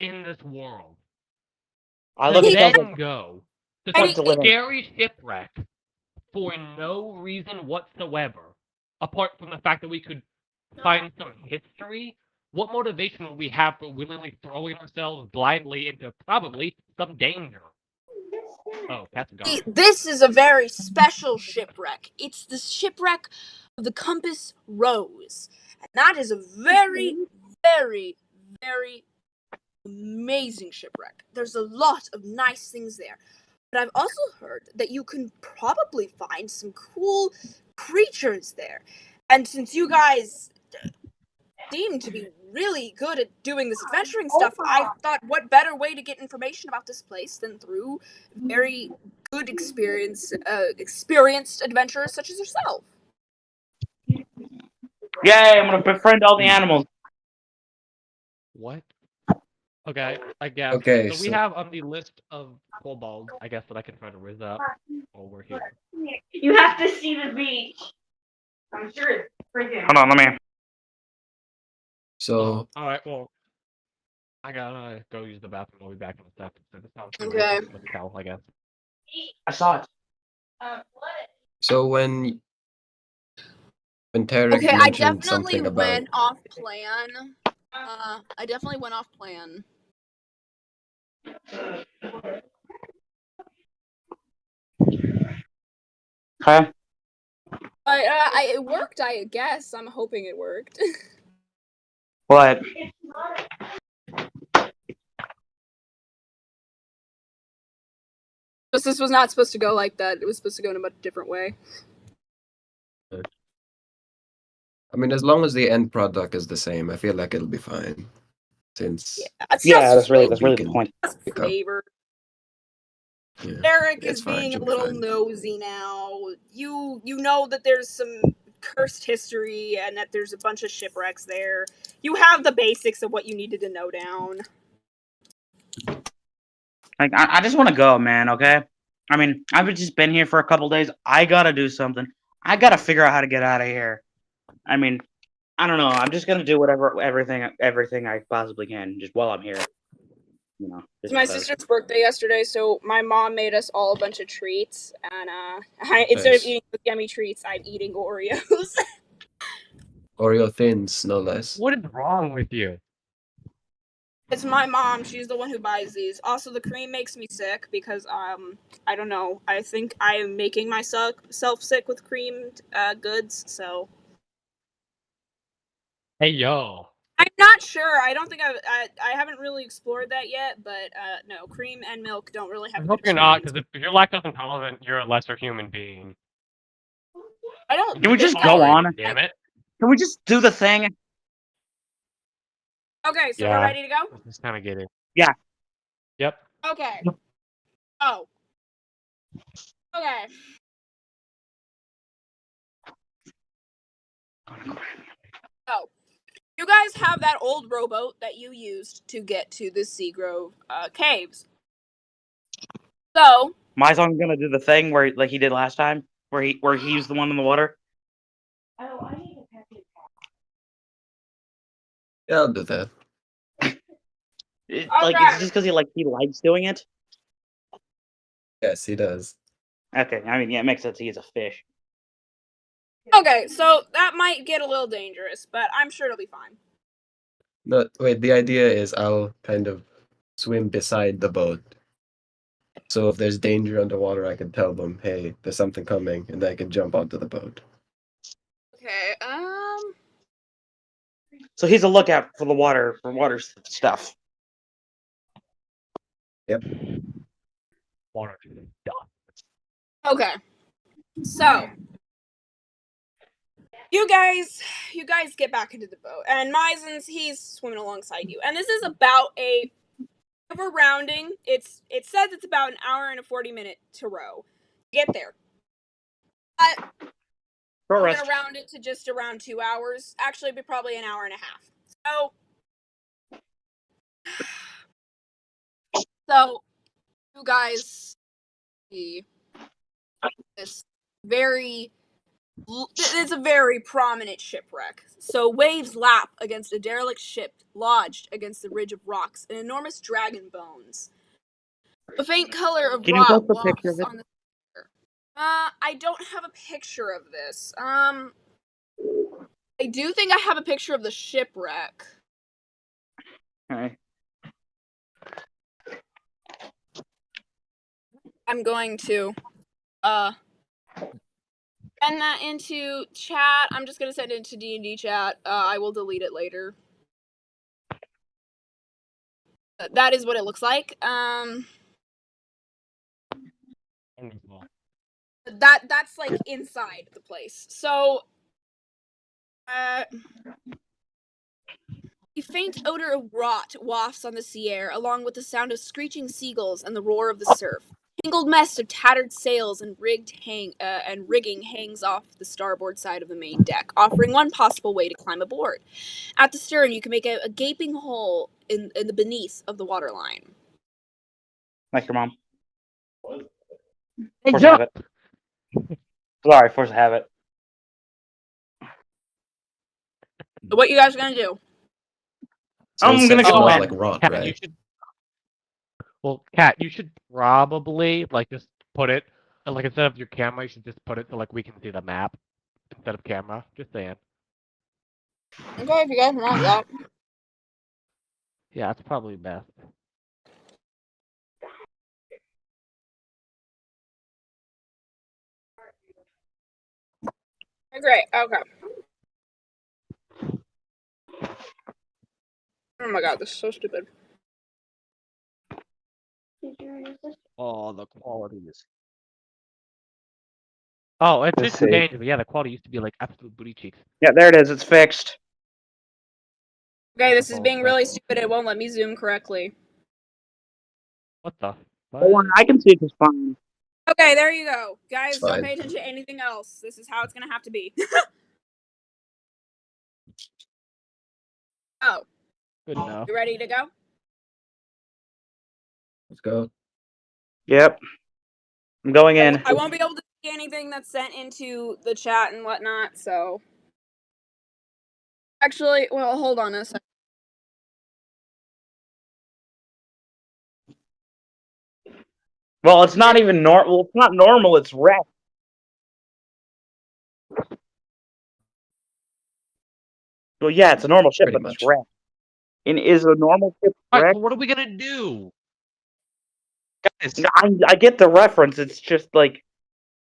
in this world. I To look at you, I was then like, go to And some to live in. scary shipwreck for no reason whatsoever, apart from the fact that we could find some history. What motivation would we have for willingly throwing ourselves blindly into probably some danger? Oh, Pat's gone. This is a very special shipwreck. It's the shipwreck of the Compass Rose. And that is a very, very, very amazing shipwreck. There's a lot of nice things there. But I've also heard that you can probably find some cool creatures there. And since you guys seem to be really good at doing this adventuring stuff. I thought, what better way to get information about this place than through very good experienced adventurers such as yourself. Yay! I'm gonna befriend all the animals. What? Okay, I guess. Okay, So we so have on the list of kobolds, I guess, that I can try to riz up while we're here. You have to see the beach. I'm sure it's freaking. Hold on, let me. so All right, well, I gotta go use the bathroom. I'll be back in a second. So this sounds Okay. with the towel, I guess. I saw it. What? so when Tarek Okay, I mentioned definitely something about went off plan. I definitely went off plan. Okay. It worked, I guess. I'm hoping it worked. What? Just this was not supposed to go like that. It was supposed to go in a much different way. I mean, as long as the end product is the same, I feel like it'll be fine. Since It's Yeah, just that's really the can point. pick up. flavor. Yeah, Eric it's is fine, being a she'll be little fine. nosy now. You know that there's some cursed history and that there's a bunch of shipwrecks there. You have the basics of what you needed to know down. Like, I just want to go, man. Okay. I mean, I've just been here for a couple days. I gotta do something. I gotta figure out how to get out of here. I mean, I don't know. I'm just gonna do everything I possibly can, just while I'm here. You know. It's Just my because. sister's birthday yesterday, so my mom made us all a bunch of treats, and instead of Nice. eating those yummy treats, I'm eating Oreos. Oreo thins, no less. What is wrong with you? It's my mom. She's the one who buys these. Also, the cream makes me sick because I don't know. I think I am making myself sick with creamed goods. So Hey, yo. I'm not sure. I don't think I haven't really explored that yet. But no, cream and milk don't really I have. hope you're not, because if you're lactose intolerant, you're a lesser human being. I don't. Can we just I- go on? Damn it. Can we just do the thing? Okay, so Yeah. we're ready to go. This is kind of getting. Yeah. Yep. Okay. Oh. Okay. Oh. You guys have that old rowboat that you used to get to the Seagrove caves. So Mizong's gonna do the thing where like he did last time, where he's the one in the water. Oh, I need a package. Yeah, I'll do that. Like, Okay. it's just because he likes doing it. Yes, he does. Okay, I mean, yeah, it makes sense. He is a fish. Okay, so that might get a little dangerous, but I'm sure it'll be fine. No, wait, the idea is I'll kind of swim beside the boat. So if there's danger underwater, I can tell them, hey, there's something coming, and then I can jump onto the boat. Okay, So he's a lookout for water stuff. Yep. Water. okay. So you guys get back into the boat, and Mizen's he's swimming alongside you, and this is about a river rounding. It says it's about an hour and a 40-minute to row. Get there. But I'm gonna round it to just around 2 hours. Actually, it'd be probably an hour and a half. So you guys see this it's a very prominent shipwreck. So waves lap against a derelict ship lodged against the ridge of rocks and enormous dragon bones. A faint color of Can you rot post a picture of wafts it? on the water. I don't have a picture of this. I do think I have a picture of the shipwreck. Okay. I'm going to send that into chat. I'm just gonna send it into DnD chat. I will delete it later. That is what it looks like. That's like inside the place. So faint odor of rot wafts on the sea air, along with the sound of screeching seagulls and the roar of the surf. A tangled mess of tattered sails and rigging hangs off the starboard side of the main deck, offering one possible way to climb aboard. At the stern, you can make a gaping hole in the beneath of the waterline. Like your mom. Hey, Force John! of habit. Sorry, force of habit. So what you guys gonna do? So I'm it gonna says go smells in. like rot, Kat, right? you should. Well, Kat, you should probably like just put it like instead of your camera, you should just put it so like we can see the map instead of camera. Just saying. Okay, if you guys want that. Yeah, that's probably best. Great. Okay. Oh my god, this is so stupid. Oh, the quality is. Oh, it Let's just see. changed, but yeah, the quality used to be like absolute booty cheeks. Yeah, there it is. It's fixed. Okay, this is Oh, being okay. really stupid. It won't let me zoom correctly. What the? Hold on, I can see it just fine. Okay, there you go. Guys, It's don't fine. pay attention to anything else. This is how it's gonna have to be. Oh, Good enough. you ready to go? Let's go. Yep. I'm going in. I won't be able to see anything that's sent into the chat and whatnot, so. Actually, well, hold on a second. Well, it's not even normal. It's not normal. It's wrecked. Well, yeah, it's a normal ship, Pretty but it's much. wrecked. And is a normal ship Alright, wrecked? so what are we gonna do? Guys, I get the reference. It's just like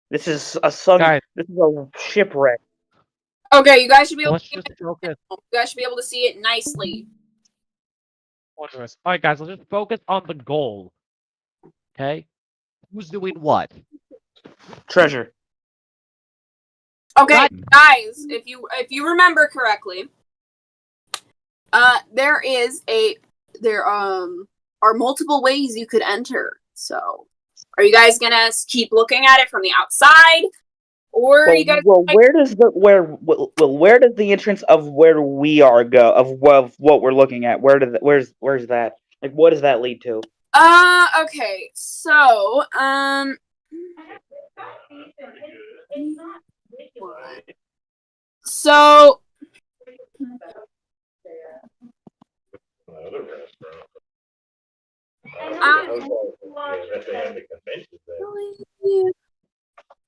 this is a Guys. This is a shipwreck. Okay, you guys should be able let's to see just it. focus. You guys should be able to see it nicely. Alright, guys, let's just focus on the goal. Okay? Who's doing what? Treasure. Okay, Not- guys, if you remember correctly, there are multiple ways you could enter. So, are you guys gonna keep looking at it from the outside, or are you guys? Well, where does the entrance of where we are go of what we're looking at? Where's that? Like, what does that lead to? Okay, so so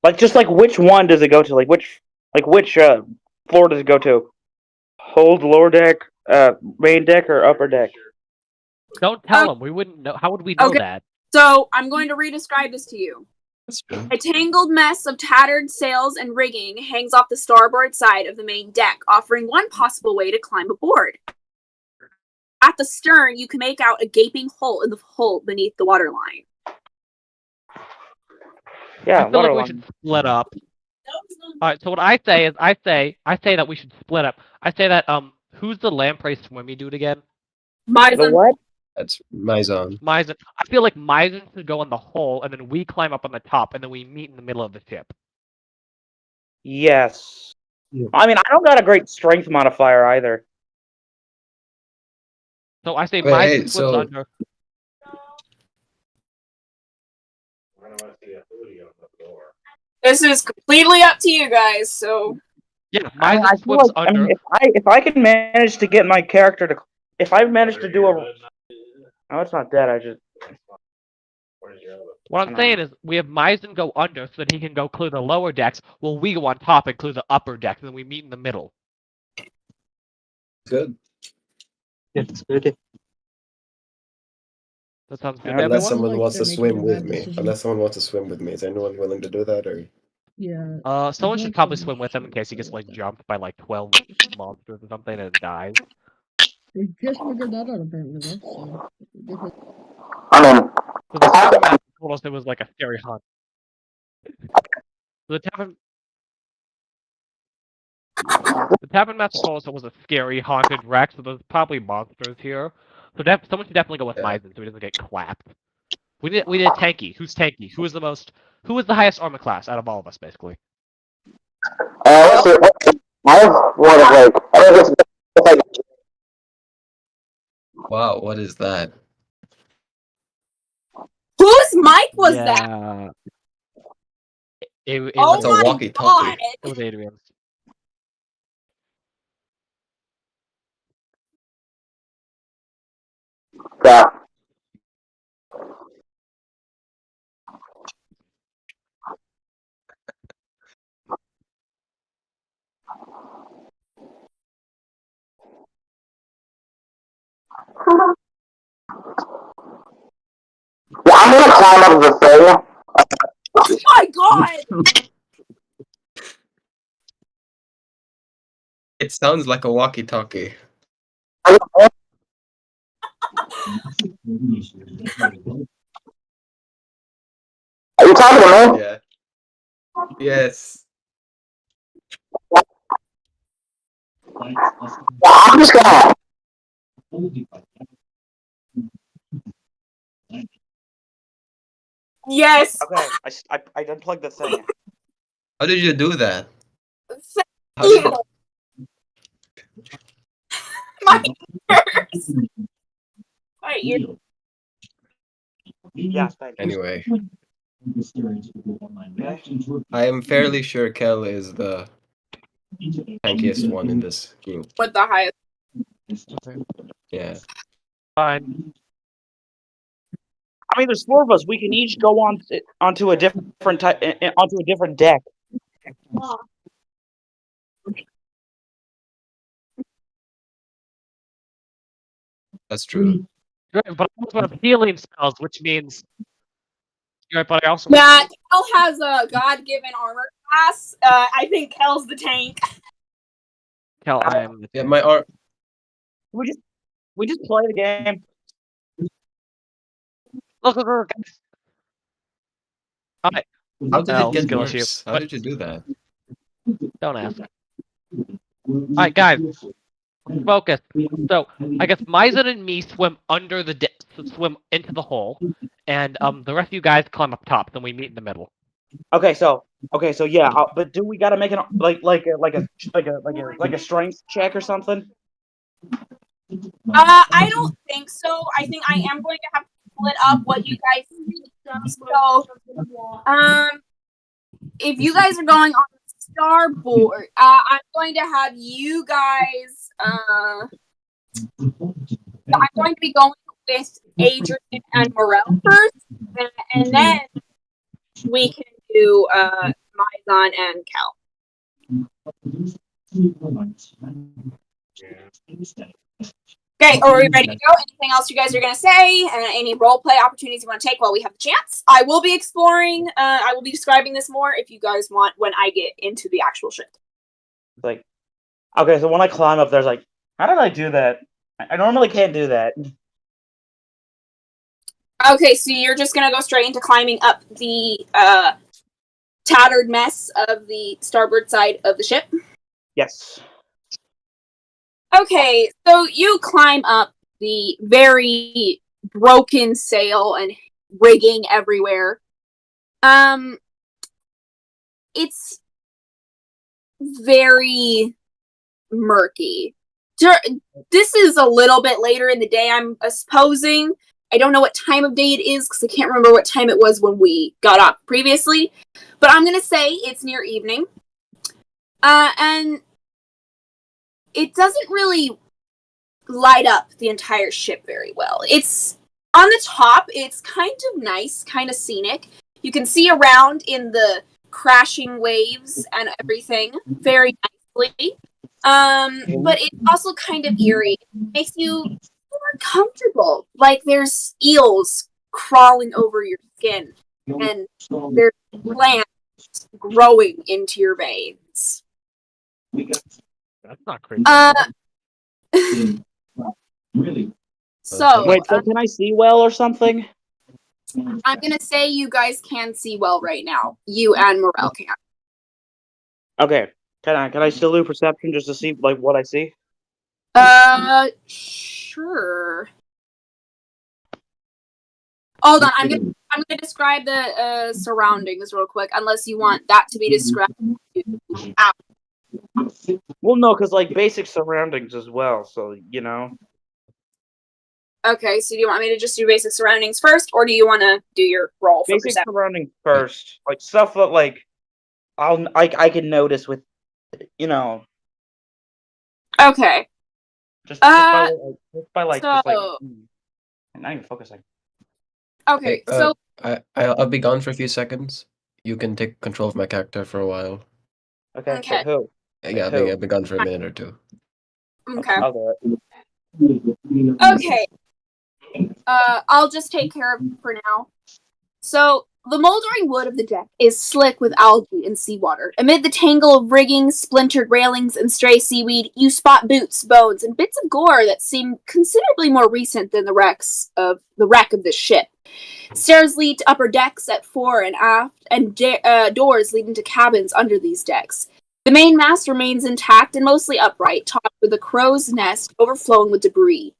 Like, just like which one does it go to? Like which floor does it go to? Hold, lower deck, main deck, or upper deck? Don't tell them. We wouldn't know. How would we know Okay. that? So I'm going to re-describe this to you. That's true. A tangled mess of tattered sails and rigging hangs off the starboard side of the main deck, offering one possible way to climb aboard. At the stern, you can make out a gaping hole in the hull beneath the waterline. Yeah, I feel like we waterline. should split up. Alright, so what I say is I say that we should split up. I say that who's the lamprey swimmy dude again? The what? That's Mizon. Maizen. I feel like Maizen should go in the hole and then we climb up on the top and then we meet in the middle of the ship. Yes. Yeah. I mean, I don't got a great strength modifier either. So I say Wait, Maizen hey, swims so- under. This is completely up to you guys, so Yeah, I Maizen feel swims like, I mean, under. if I can manage to get my character to, if I manage to do a, no, it's not dead. I just. What I'm saying is we have Maizen go under so that he can go clear the lower decks while we go on top and clear the upper decks and then we meet in the middle. Good. It's good. That sounds good Yeah, to Unless everyone? someone Like wants to they're swim making a with bad me. decision. Unless someone wants to swim with me. Is anyone willing to do that? Or Yeah. Someone should think probably so. swim with him in case he gets like jumped by like 12 monsters or something and dies. We just figured that out apparently though. So different. So the tavern master told us it was like a scary hunt. So the tavern The Tavern Master told us it was a scary, haunted wreck, so there's probably monsters here. So someone should definitely go with Yeah. Myzen so he doesn't get clapped. We need a tanky. Who's tanky? Who is the highest armor class out of all of us, basically? Let's see. I have one of like, I think it's like, Wow, what is that? Whose mic was that? Yeah. It Oh That's a my walkie-talkie. god! It was Adrian's. yeah. Yeah, I'm gonna climb up the thing. Oh my god! It sounds like a walkie-talkie. Are you talking to me? Yeah. Yes. Yeah, I'm just gonna. Yes! Okay, I unplugged the thing. How did you do that? Thank How did you. My ears! My ears. Yeah, thank you. Anyway, Okay. I am fairly sure Kel is the tankiest one in this group. With the highest. Yeah. Fine. I mean, there's 4 of us. We can each go onto a different onto a different deck. That's true. Right, but I also have healing spells, which means. Right, but I also. Yeah, Kel has a god-given armor class. I think Kel's the tank. Kel, I am the Yeah, my arm. We just play the game. Look, guys. Alright, How did I'll it get skill issue. worse? How What? did you do that? Don't ask. Alright, guys. Focus. So, I guess Myzen and me swim under the swim into the hole, and the rest of you guys climb up top. Then we meet in the middle. Okay, so yeah, but do we gotta make an like a strength check or something? I don't think so. I think I am going to have to split up what you guys see. So, if you guys are going on the starboard, I'm going to have you guys. I'm going to be going with Adrian and Morel first, and then we can do Mizon and Cal. Okay, are we ready to go? Anything else you guys are going to say? Any role play opportunities you want to take while we have the chance? I will be exploring. I will be describing this more if you guys want when I get into the actual ship. Like, okay, so when I climb up, there's like, how did I do that? I normally can't do that. Okay, so you're just going to go straight into climbing up the tattered mess of the starboard side of the ship? Yes. Okay, so you climb up the very broken sail and rigging everywhere. It's very murky. This is a little bit later in the day, I'm supposing. I don't know what time of day it is because I can't remember what time it was when we got up previously. But I'm going to say it's near evening. And it doesn't really light up the entire ship very well. It's on the top, it's kind of nice, kind of scenic. You can see around in the crashing waves and everything very nicely. But it's also kind of eerie. It makes you more comfortable. Like there's eels crawling over your skin and there's plants growing into your veins. That's not creepy. So Wait, so can I see well or something? I'm gonna say you guys can see well right now. You and Morel can. Okay. Can I still do perception just to see like what I see? Sure. Hold on, I'm gonna describe the surroundings real quick, unless you want that to be described. Well, no, because like basic surroundings as well. So you know. Okay, so do you want me to just do basic surroundings first, or do you want to do your roll for Basic perception? surroundings first, like stuff that like I can notice with, you know, Okay. just by so I'm not even focusing. okay, Hey, so I'll be gone for a few seconds. You can take control of my character for a while. Okay, Okay. wait, who? Yeah, who? I'll be gone for a minute or two. okay, I'll do it. okay. I'll just take care of it for now. So, the moldering wood of the deck is slick with algae and seawater. Amid the tangle of rigging, splintered railings, and stray seaweed, you spot boots, bones, and bits of gore that seem considerably more recent than the wreck of this ship. Stairs lead to upper decks at fore and aft, and doors lead into cabins under these decks. The main mast remains intact and mostly upright, topped with a crow's nest overflowing with debris.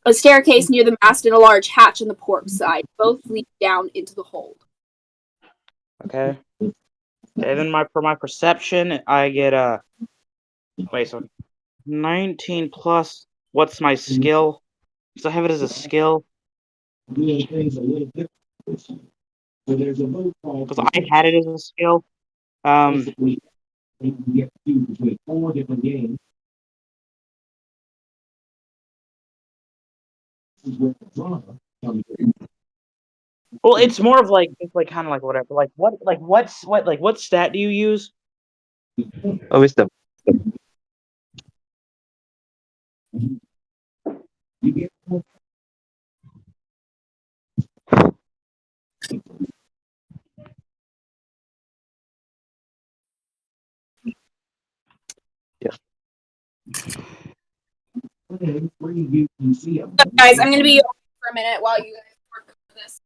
A staircase near the mast and a large hatch on the port side, both lead down into the hold. Okay. Okay. Then for my perception, I get wait, so 19 plus. What's my skill? So I have it as a skill. Because I had it as a skill. Well, it's more of like it's like kind of like whatever. Like what stat do you use? Wisdom. Guys, I'm gonna be over for a minute while you guys work on this.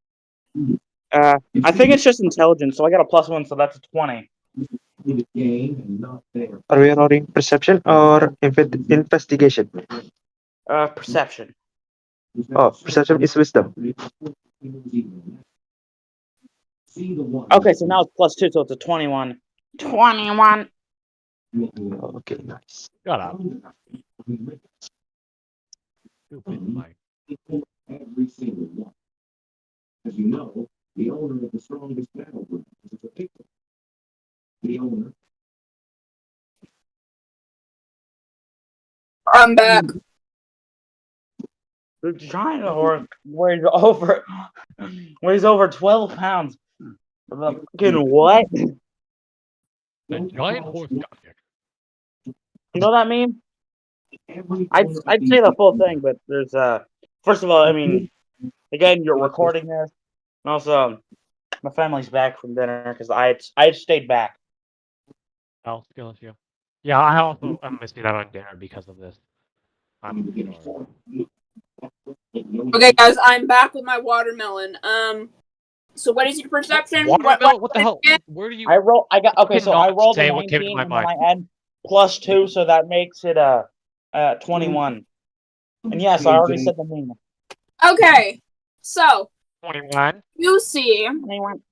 I think it's just intelligence, so I got a +1, so that's a 20. Are we rolling perception or investigation? Perception. Oh, perception is wisdom. Okay, so now it's +2, so it's a 21. 21. Okay, nice. Shut up. Stupid Mike. I'm back. The giant horse weighs over 12 pounds. The fucking what? The giant horse got here. You know what I mean? I'd say the full thing, but there's first of all, I mean, again, you're recording this, and also my family's back from dinner because I had stayed back. I'll skill issue. Yeah, I also am missing out on dinner because of this. I'm sorry. Okay, guys, I'm back with my watermelon. So what is your perception? Watermelon? What the hell? Where do you? I got okay, so I cannot rolled a say what came to 19, my and then mind. I add +2, so that makes it 21. And yes, I already said the name. Okay, so 21. you see, 21.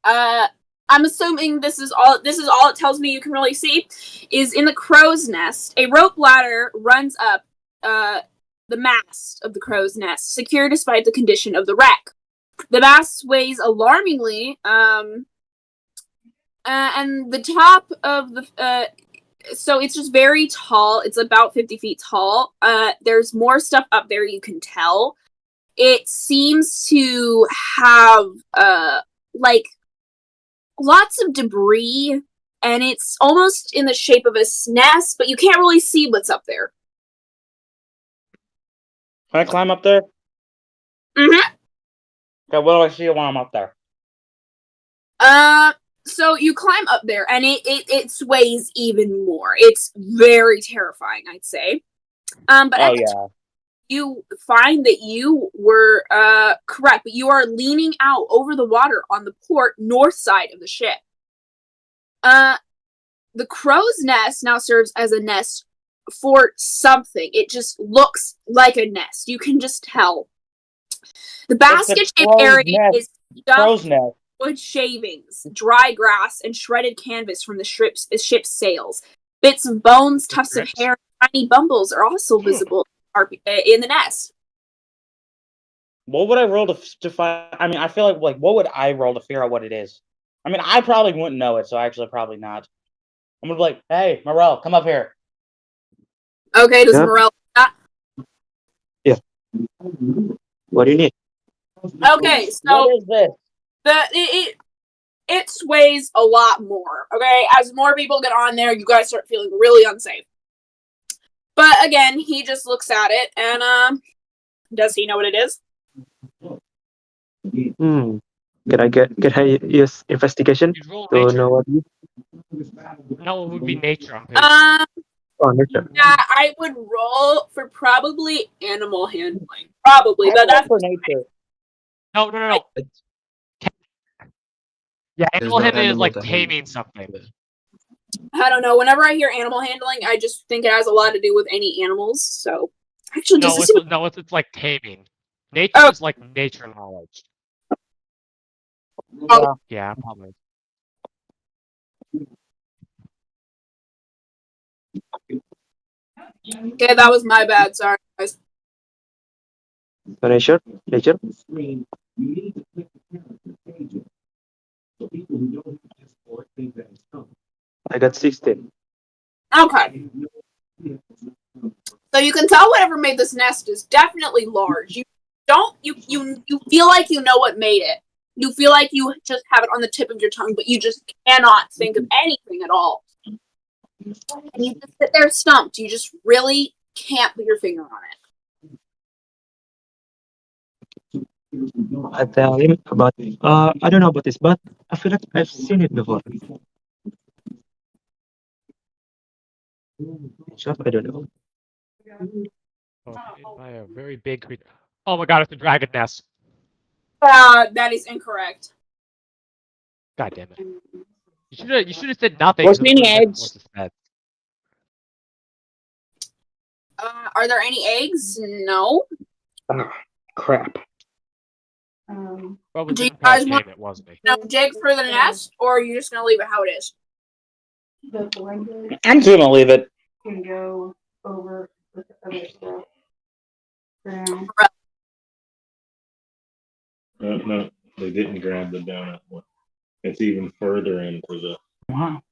I'm assuming this is all it tells me you can really see, is in the crow's nest, a rope ladder runs up the mast of the crow's nest, secure despite the condition of the wreck. The mast weighs alarmingly, and the top of the so it's just very tall. It's about 50 feet tall. There's more stuff up there you can tell. It seems to have like lots of debris, and it's almost in the shape of a nest, but you can't really see what's up there. Can I climb up there? Mm-hmm. Okay, what do I see when I'm up there? So you climb up there, and it sways even more. It's very terrifying, I'd say. But Oh yeah. You find that you were correct, but you are leaning out over the water on the port north side of the ship. the crow's nest now serves as a nest for something. It just looks like a nest. You can just tell. The basket-shaped area is Crow's stuffed nest. wood shavings, dry grass, and shredded canvas from the ship's sails. Bits of bones, tufts of hair, and tiny bumbles are also visible in the nest. What would I roll to find? I mean, I feel like what would I roll to figure out what it is? I mean, I probably wouldn't know it, so actually probably not. I'm gonna be like, hey, Morel, come up here. Okay, does Yep. Morel? What do you need? Okay, so What is this? it sways a lot more. Okay, as more people get on there, you guys start feeling really unsafe. But again, he just looks at it, and does he know what it is? Can I use investigation You roll to nature. know what it is? No, it would be nature. I'm pretty sure. Oh, nature. Yeah, I would roll for probably animal handling. Probably, but that's for nature. No. Yeah, There's animal no handling is animal like to handle. taming something. I don't know. Whenever I hear animal handling, I just think it has a lot to do with any animals. So, actually, does this even... It's like taming. Nature Oh. is like nature knowledge. Oh. Yeah, probably. Okay, that was my bad. Sorry, guys. So nature. I got 16. Okay. So you can tell whatever made this nest is definitely large. You feel like you know what made it. You feel like you just have it on the tip of your tongue, but you just cannot think of anything at all. And you just sit there stumped. You just really can't put your finger on it. I tell him about I don't know about this, but I feel like I've seen it before. Sure, I don't know. By a very big creature. Oh my god, it's a dragon nest. That is incorrect. God damn it. You should have said nothing. Was there any eggs? Are there any eggs? No. Oh, crap. Probably Do you didn't guys name want it, wasn't he? to dig through the nest, or are you just going to leave it how it is? I'm just gonna leave it. Can go over with the other stuff. Brown. No, they didn't grab the donut one. It's even further into the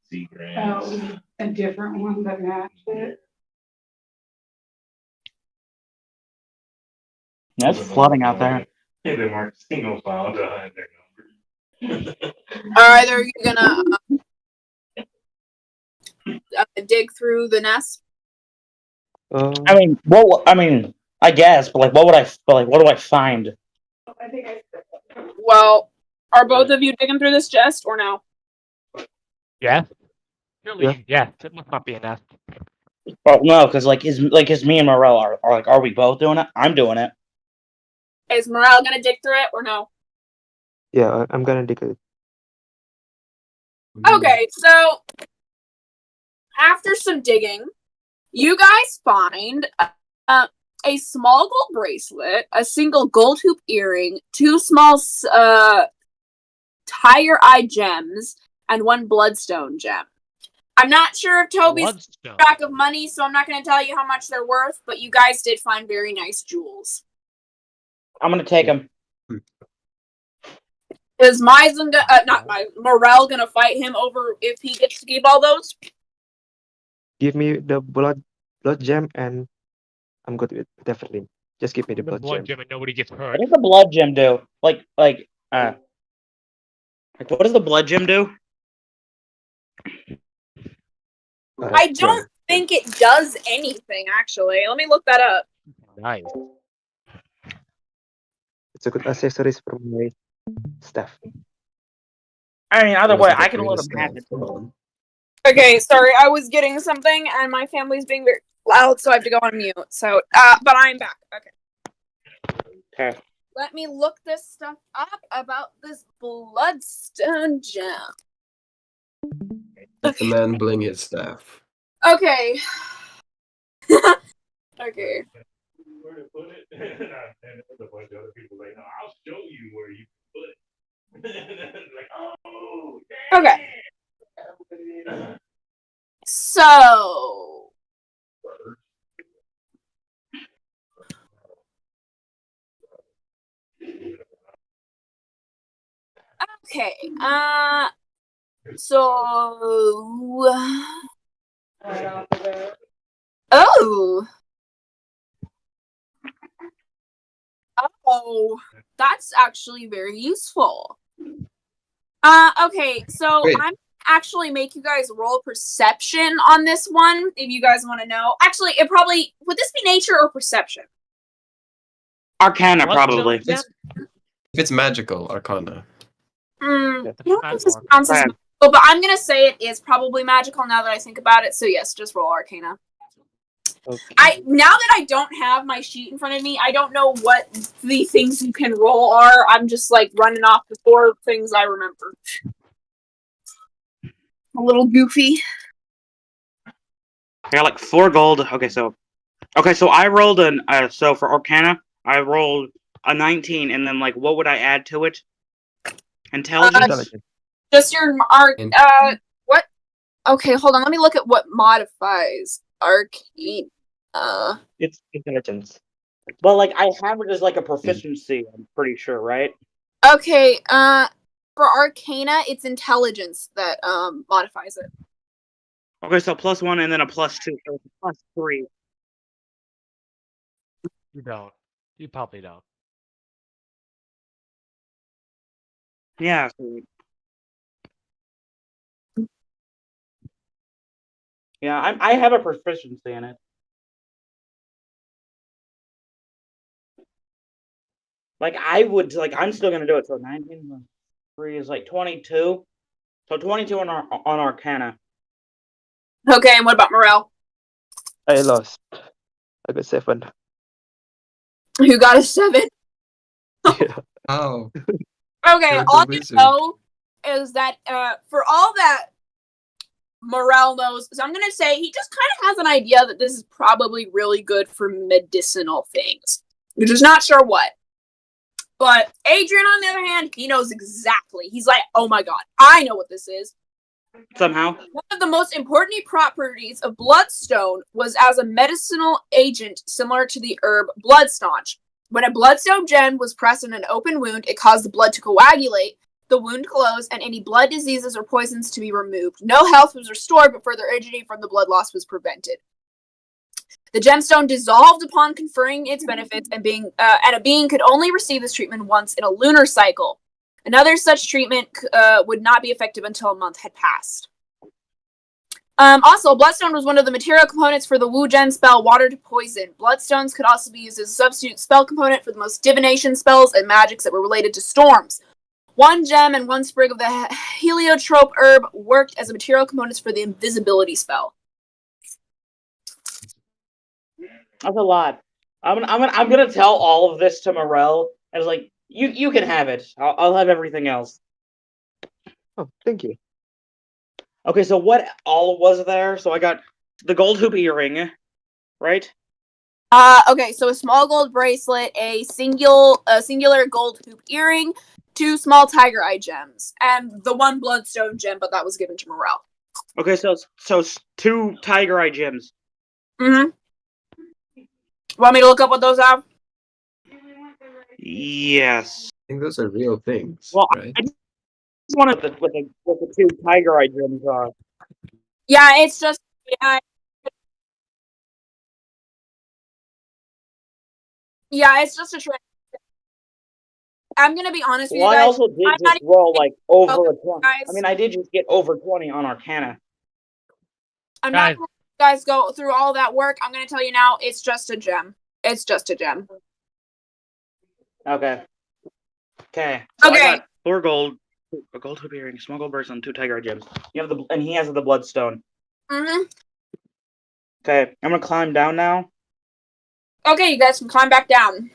sea grass. Oh, a different one that matched it. That's flooding out there. Yeah, they weren't single file behind their numbers. Alright, are you gonna dig through the nest? I guess, but what do I find? Well, are both of you digging through this chest or no? Yeah. Surely, yeah. It must not be a nest. Well, no, because is me and Morel are we both doing it? I'm doing it. Is Morel gonna dig through it or no? Yeah, I'm gonna dig it. Okay, so after some digging, you guys find a small gold bracelet, a single gold hoop earring, two small tire-eye gems, and one bloodstone gem. I'm not sure if Toby's track of money, so I'm not going to tell you how much they're worth, but you guys did find very nice jewels. I'm gonna take them. Is Morel gonna fight him over if he gets to keep all those? Give me the blood gem and I'm good with definitely. Just give me the blood gem. And nobody gets hurt. What does the blood gem do? What does the blood gem do? I don't think it does anything, actually. Let me look that up. Nice. It's a good accessories for my stuff. I mean, either way, I can load a packet. Okay, sorry, I was getting something, and my family's being very loud, so I have to go on mute. So, but I'm back. Okay. Let me look this stuff up about this bloodstone gem. Let the man bling his staff. Okay. Okay. Where to put it? And a bunch of other people like, no, I'll show you where you put it. Like, oh, Okay. damn. So. Okay. So. Oh. Oh. That's actually very useful. Okay. So Wait. I'm actually make you guys roll perception on this one if you guys want to know. Actually, it probably would this be nature or perception? Arcana, Bloodstone? probably. Yeah. If it's magical, Arcana. I don't know if Magical this Arcana. counts as Bad. magical, but I'm gonna say it is probably magical now that I think about it. So yes, just roll Arcana. Okay. Now that I don't have my sheet in front of me, I don't know what the things you can roll are. I'm just like running off the 4 things I remember. A little goofy. I got like 4 gold. Okay, so I rolled so for Arcana, I rolled a 19, and then like what would I add to it? Intelligence. Intelligence. Just your what? Okay, hold on. Let me look at what modifies arcane. It's intelligence. Well, like I have it as like a proficiency. I'm pretty sure, right? Okay, for Arcana, it's intelligence that modifies it. Okay, so +1 and then a +2, so it's a +3. You don't. You probably don't. Yeah. So... Yeah, I have a proficiency in it. Like I'm still gonna do it. So 19 3 is like 22. So 22 on Arcana. Okay, and what about Morel? I lost. I got 7. Who got a 7? Yeah. Oh. Okay, You're the all you wizard. know is that for all that Morel knows, so I'm gonna say he just kind of has an idea that this is probably really good for medicinal things. We're just not sure what. But Adrian, on the other hand, he knows exactly. He's like, oh my god, I know what this is. Somehow. One of the most important properties of bloodstone was as a medicinal agent similar to the herb bloodstaunch. When a bloodstone gem was pressed in an open wound, it caused the blood to coagulate, the wound closed, and any blood diseases or poisons to be removed. No health was restored, but further injury from the blood loss was prevented. The gemstone dissolved upon conferring its benefits, and a being could only receive this treatment once in a lunar cycle. Another such treatment would not be effective until a month had passed. Also, bloodstone was one of the material components for the Wu Gen spell Water to Poison. Bloodstones could also be used as a substitute spell component for the most divination spells and magics that were related to storms. 1 gem and 1 sprig of the heliotrope herb worked as a material components for the invisibility spell. That's a lot. I'm gonna tell all of this to Morel. I was like, you can have it. I'll have everything else. Oh, thank you. Okay, so what all was there? So I got the gold hoop earring, right? Okay, so a small gold bracelet, a singular gold hoop earring, 2 small tiger eye gems, and the 1 bloodstone gem, but that was given to Morel. Okay, so 2 tiger eye gems. Mm-hmm. Want me to look up what those are? Yes. I think those are real things, Well, right? I just wanted what the 2 tiger eye gems are. Yeah, it's just it's just a trick. I'm gonna be honest with you Well, guys. I also did I'm just not roll like over a 20. guys. I mean, I did just get over 20 on Arcana. I'm not gonna let you guys go through all that work. I'm gonna tell you now, it's just a gem. It's just a gem. Okay. Okay. So Okay. I got 4 gold, a gold hoop earring, small gold bracelet, and 2 tiger eye gems. You have and he has the bloodstone. Mm-hmm. Okay, I'm gonna climb down now. Okay, you guys can climb back down.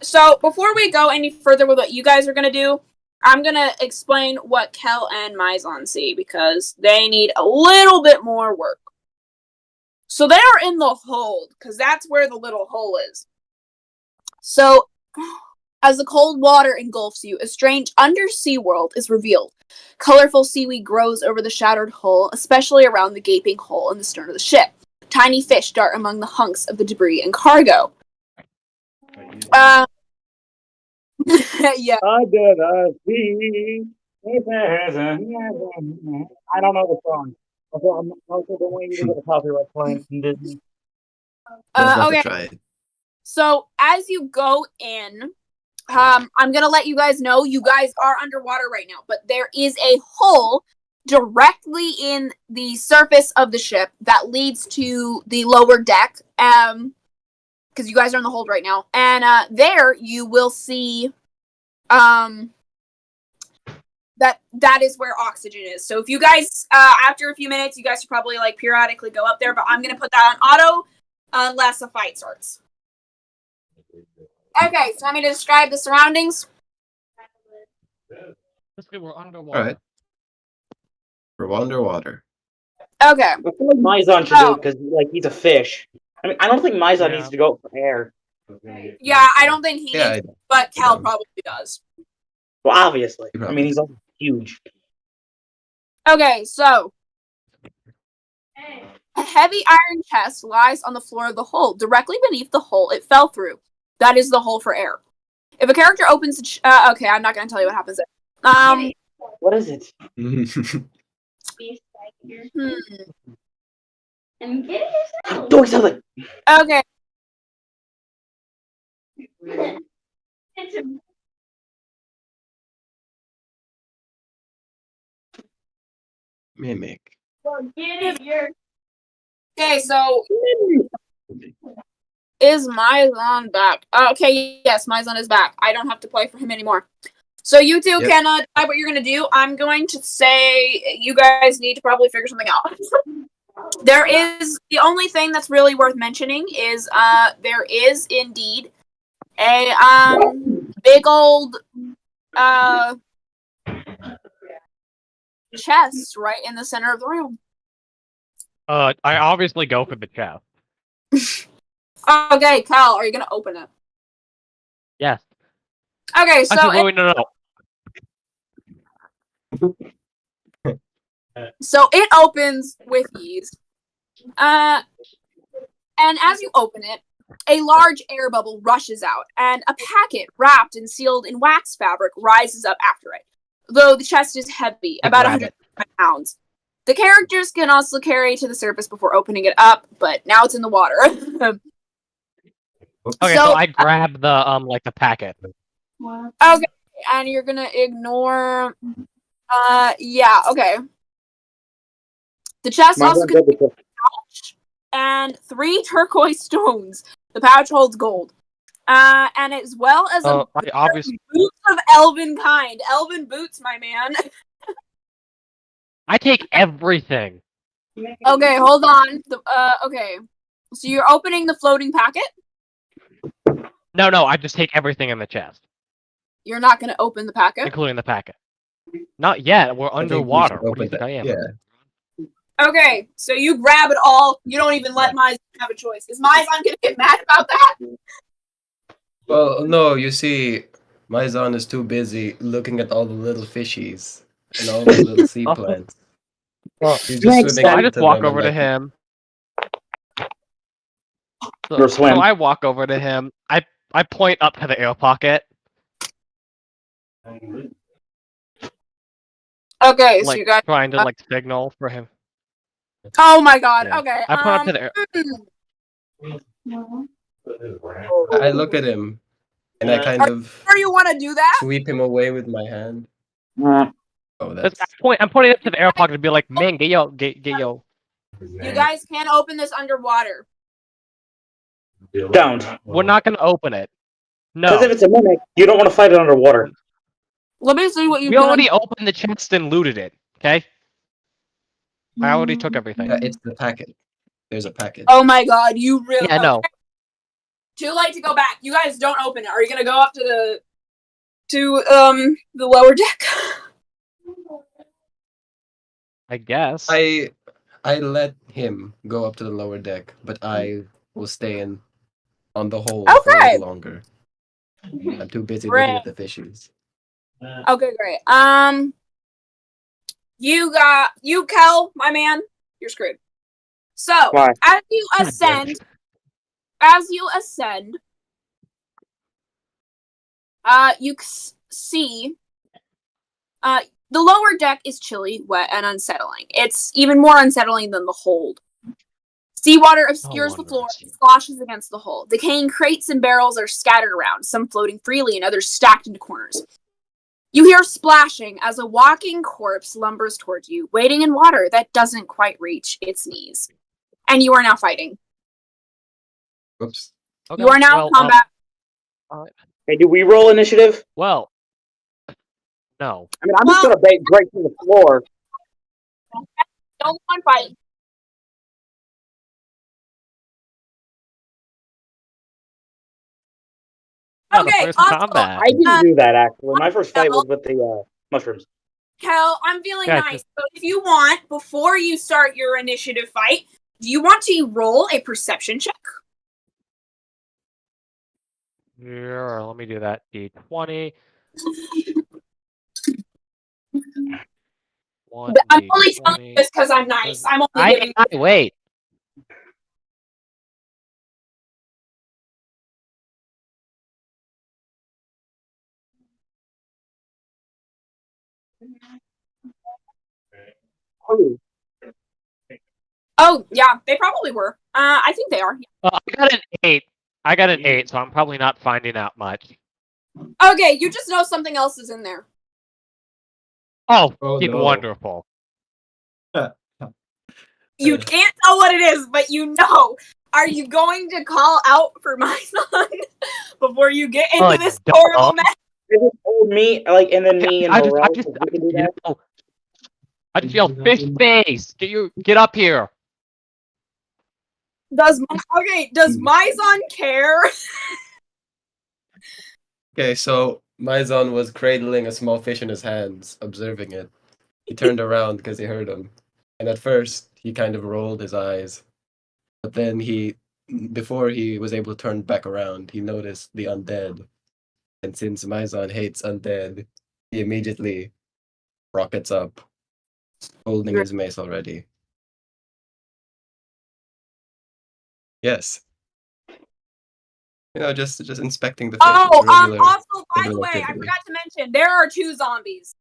So before we go any further with what you guys are gonna do, I'm gonna explain what Kel and Mizon see because they need a little bit more work. So they are in the hold, because that's where the little hole is. So, as the cold water engulfs you, a strange undersea world is revealed. Colorful seaweed grows over the shattered hull, especially around the gaping hole in the stern of the ship. Tiny fish dart among the hunks of the debris and cargo. Yeah. Under the sea, if there's a- I don't know the song. I also don't want you to get a copyright claim from Disney. Okay. Try it. So as you go in, I'm gonna let you guys know you guys are underwater right now, but there is a hole directly in the surface of the ship that leads to the lower deck. Because you guys are in the hold right now, and there you will see, that is where oxygen is. So if you guys, after a few minutes, you guys should probably like periodically go up there, but I'm gonna put that on auto unless a fight starts. Okay, so let me describe the surroundings. Basically, we're underwater. All right. We're underwater. Okay. I feel like Mizon should do it because like he's a fish. I mean, I don't think Mizon needs to go for air. Yeah, I don't think he needs, but Cal probably does. Well, obviously. I mean, he's also huge. Okay, so a heavy iron chest lies on the floor of the hole, directly beneath the hole it fell through. That is the hole for air. If a character opens the okay, I'm not going to tell you what happens there. What is it? And get it yourself. Doing something. Okay. It's a Mimic. well, get it. You're Okay, so is Mizon back? Okay, yes, Mizon is back. I don't have to play for him anymore. So you two can decide what you're going to do. I'm going to say you guys need to probably figure something out. There is, the only thing that's really worth mentioning is there is indeed a big old chest right in the center of the room. I obviously go for the chest. Okay, Cal, are you going to open it? Yes. Okay, so Actually, wait, no. So it opens with ease. And as you open it, a large air bubble rushes out, and a packet wrapped and sealed in wax fabric rises up after it. Though the chest is heavy, about 100 pounds. The characters can also carry to the surface before opening it up, but now it's in the water. Okay, so I grab the the packet. Okay, and you're gonna ignore. Yeah, okay. The chest also contains a pouch and 3 turquoise stones. The pouch holds gold. And as well as a obviously boots of elven kind. Elven boots, my man. I take everything. Okay, hold on. Okay. So you're opening the floating packet? No, I just take everything in the chest. You're not going to open the packet? Including the packet. Not yet. We're underwater. What do you think I am? Yeah. Okay, so you grab it all. You don't even let Mizon have a choice. Is Mizon going to get mad about that? Well, no, you see, Mizon is too busy looking at all the little fishies and all the little sea plants. Well, He's just swimming I just into walk them over and, to like, him. You're So swim. I walk over to him. I point up to the air pocket. Okay, so Like, you got trying to signal for him. Oh my god. Yeah. Okay. I point up to the air. I look at him and I kind of Or you want to do that? sweep him away with my hand. Oh, that's I'm pointing up to the air pocket to be like, man, get yo. You guys can't open this underwater. Don't. We're not gonna open it. No. Because if it's a mimic, you don't want to fight it underwater. Let me see what you We already opened the chest and looted it. Okay. I already took everything. it's the packet. There's a packet. Oh my god, you really Yeah, no. Too late to go back. You guys don't open it. Are you gonna go up to the To the lower deck. I guess. I let him go up to the lower deck, but I will stay in on the hold for a Okay. little longer. I'm too busy Great. looking at the fishies. Okay, great. You, Kel, my man, you're screwed. So, Why? as you ascend, you see, the lower deck is chilly, wet, and unsettling. It's even more unsettling than the hold. Seawater obscures the floor and sloshes against the hull. Decaying crates and barrels are scattered around, some floating freely and others stacked into corners. You hear splashing as a walking corpse lumbers towards you, wading in water that doesn't quite reach its knees. And you are now fighting. Whoops. Okay, You are now well, in combat. Hey, do we roll initiative? Well, no. I mean, I'm just gonna break through the floor. The only one fighting. Okay, first also, combat. I didn't do that actually. My first fight was with the mushrooms. Kel, I'm feeling Yeah, nice. So if you want, before you start your initiative fight, do you want to roll a perception check? Sure, let me do that. D20. One I'm only telling you this because I'm nice. I'm only giving. Wait. Oh yeah, they probably were. I think they are. I got an 8. I got an 8, so I'm probably not finding out much. Okay, you just know something else is in there. Oh, Oh, fucking no. wonderful. You can't tell what it is, but you know. Are you going to call out for my son before you get into this horrible mess? Is it old me, like, and then me and I just, Morel? I just, we can do that. I just yelled, fish face! Get up here! Does my son care? Okay, so Maizon was cradling a small fish in his hands, observing it. He turned around because he heard him. And at first, he kind of rolled his eyes. But then before he was able to turn back around, he noticed the undead. And since Maizon hates undead, he immediately rockets up, holding his mace already. Yes. You know, just inspecting the fish. Oh, regular, also, by the regular way, I activity. forgot to mention, there are 2 zombies.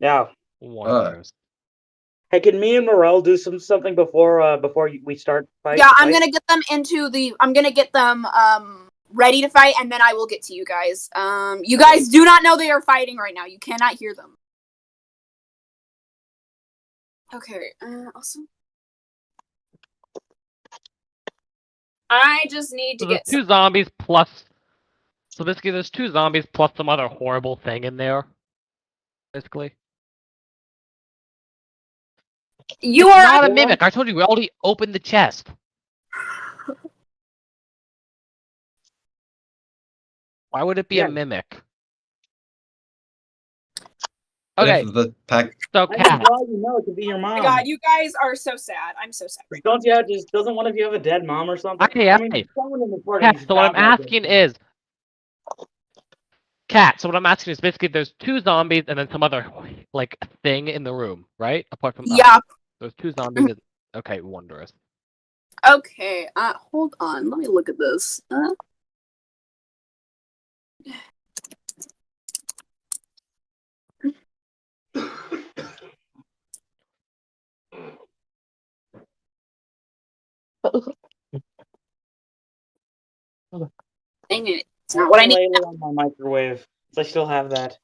Yeah. Wonders. Hey, can me and Morel do something before we start fight? Yeah, I'm gonna get them I'm gonna get them ready to fight, and then I will get to you guys. You guys do not know they are fighting right now. You cannot hear them. Okay, awesome. I just need to So there's get 2 zombies plus... So basically there's 2 zombies plus some other horrible thing in there. Basically. You It's are not a mimic! I told you, we already opened the chest. Why would it be a mimic? What Okay. if the pack... So, Cat. Well, you know, it could be your mom. Oh my god, you guys are so sad. I'm so sad. Don't you have doesn't one of you have a dead mom or something? I mean, mean, someone in the party Cat, should so what I'm stop like asking this. is... Cat, so what I'm asking is basically there's 2 zombies and then some other, like, thing in the room, right? Apart from us. Yeah. There's 2 zombies and... Okay, wondrous. Okay, hold on. Let me look at this. Dang it. It's not what I need. On my microwave. So I still have that.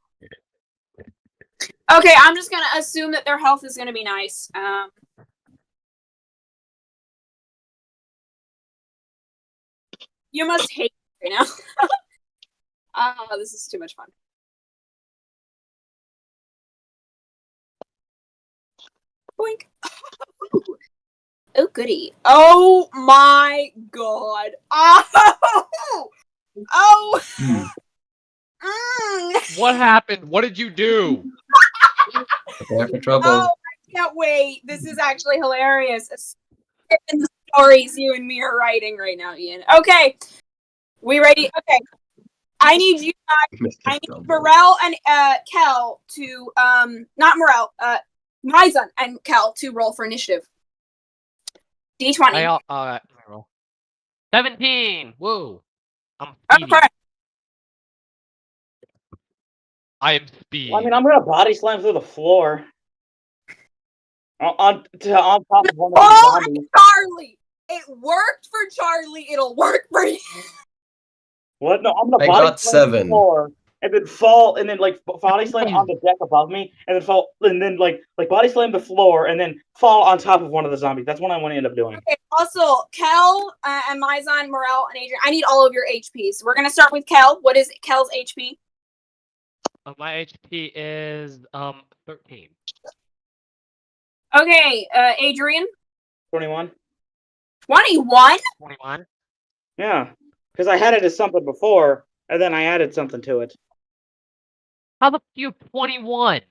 Okay, I'm just gonna assume that their health is gonna be nice. You must hate me right now. This is too much fun. Boink. Oh, goody. Oh my god. Oh! What happened? What did you do? Prepare for trouble. Oh, I can't wait. This is actually hilarious. In the stories you and me are writing right now, Ian. Okay. We ready? Okay. I need you I need Morel and Kel to not Morel, Mizan and Kel to roll for initiative. D20. Alright, roll. 17! Whoa! I'm Okay. speedy. I am speed. Well, I mean, I'm gonna body slam through the floor. On top of one of the Oh, zombies. Charlie! It worked for Charlie. It'll work for you. What? No, I'm gonna I body got slam the 7. floor and then fall and then like body slam on the deck above me and then fall and then like body slam the floor and then fall on top of one of the zombies. That's what I want to end up doing. Okay. Also, Kel and Mizan, Morel, and Adrian. I need all of your HPs. We're gonna start with Kel. What is Kel's HP? My HP is 13. Okay, Adrian. 21. 21? 21. Yeah, because I had it as something before and then I added something to it. How the f you have 21?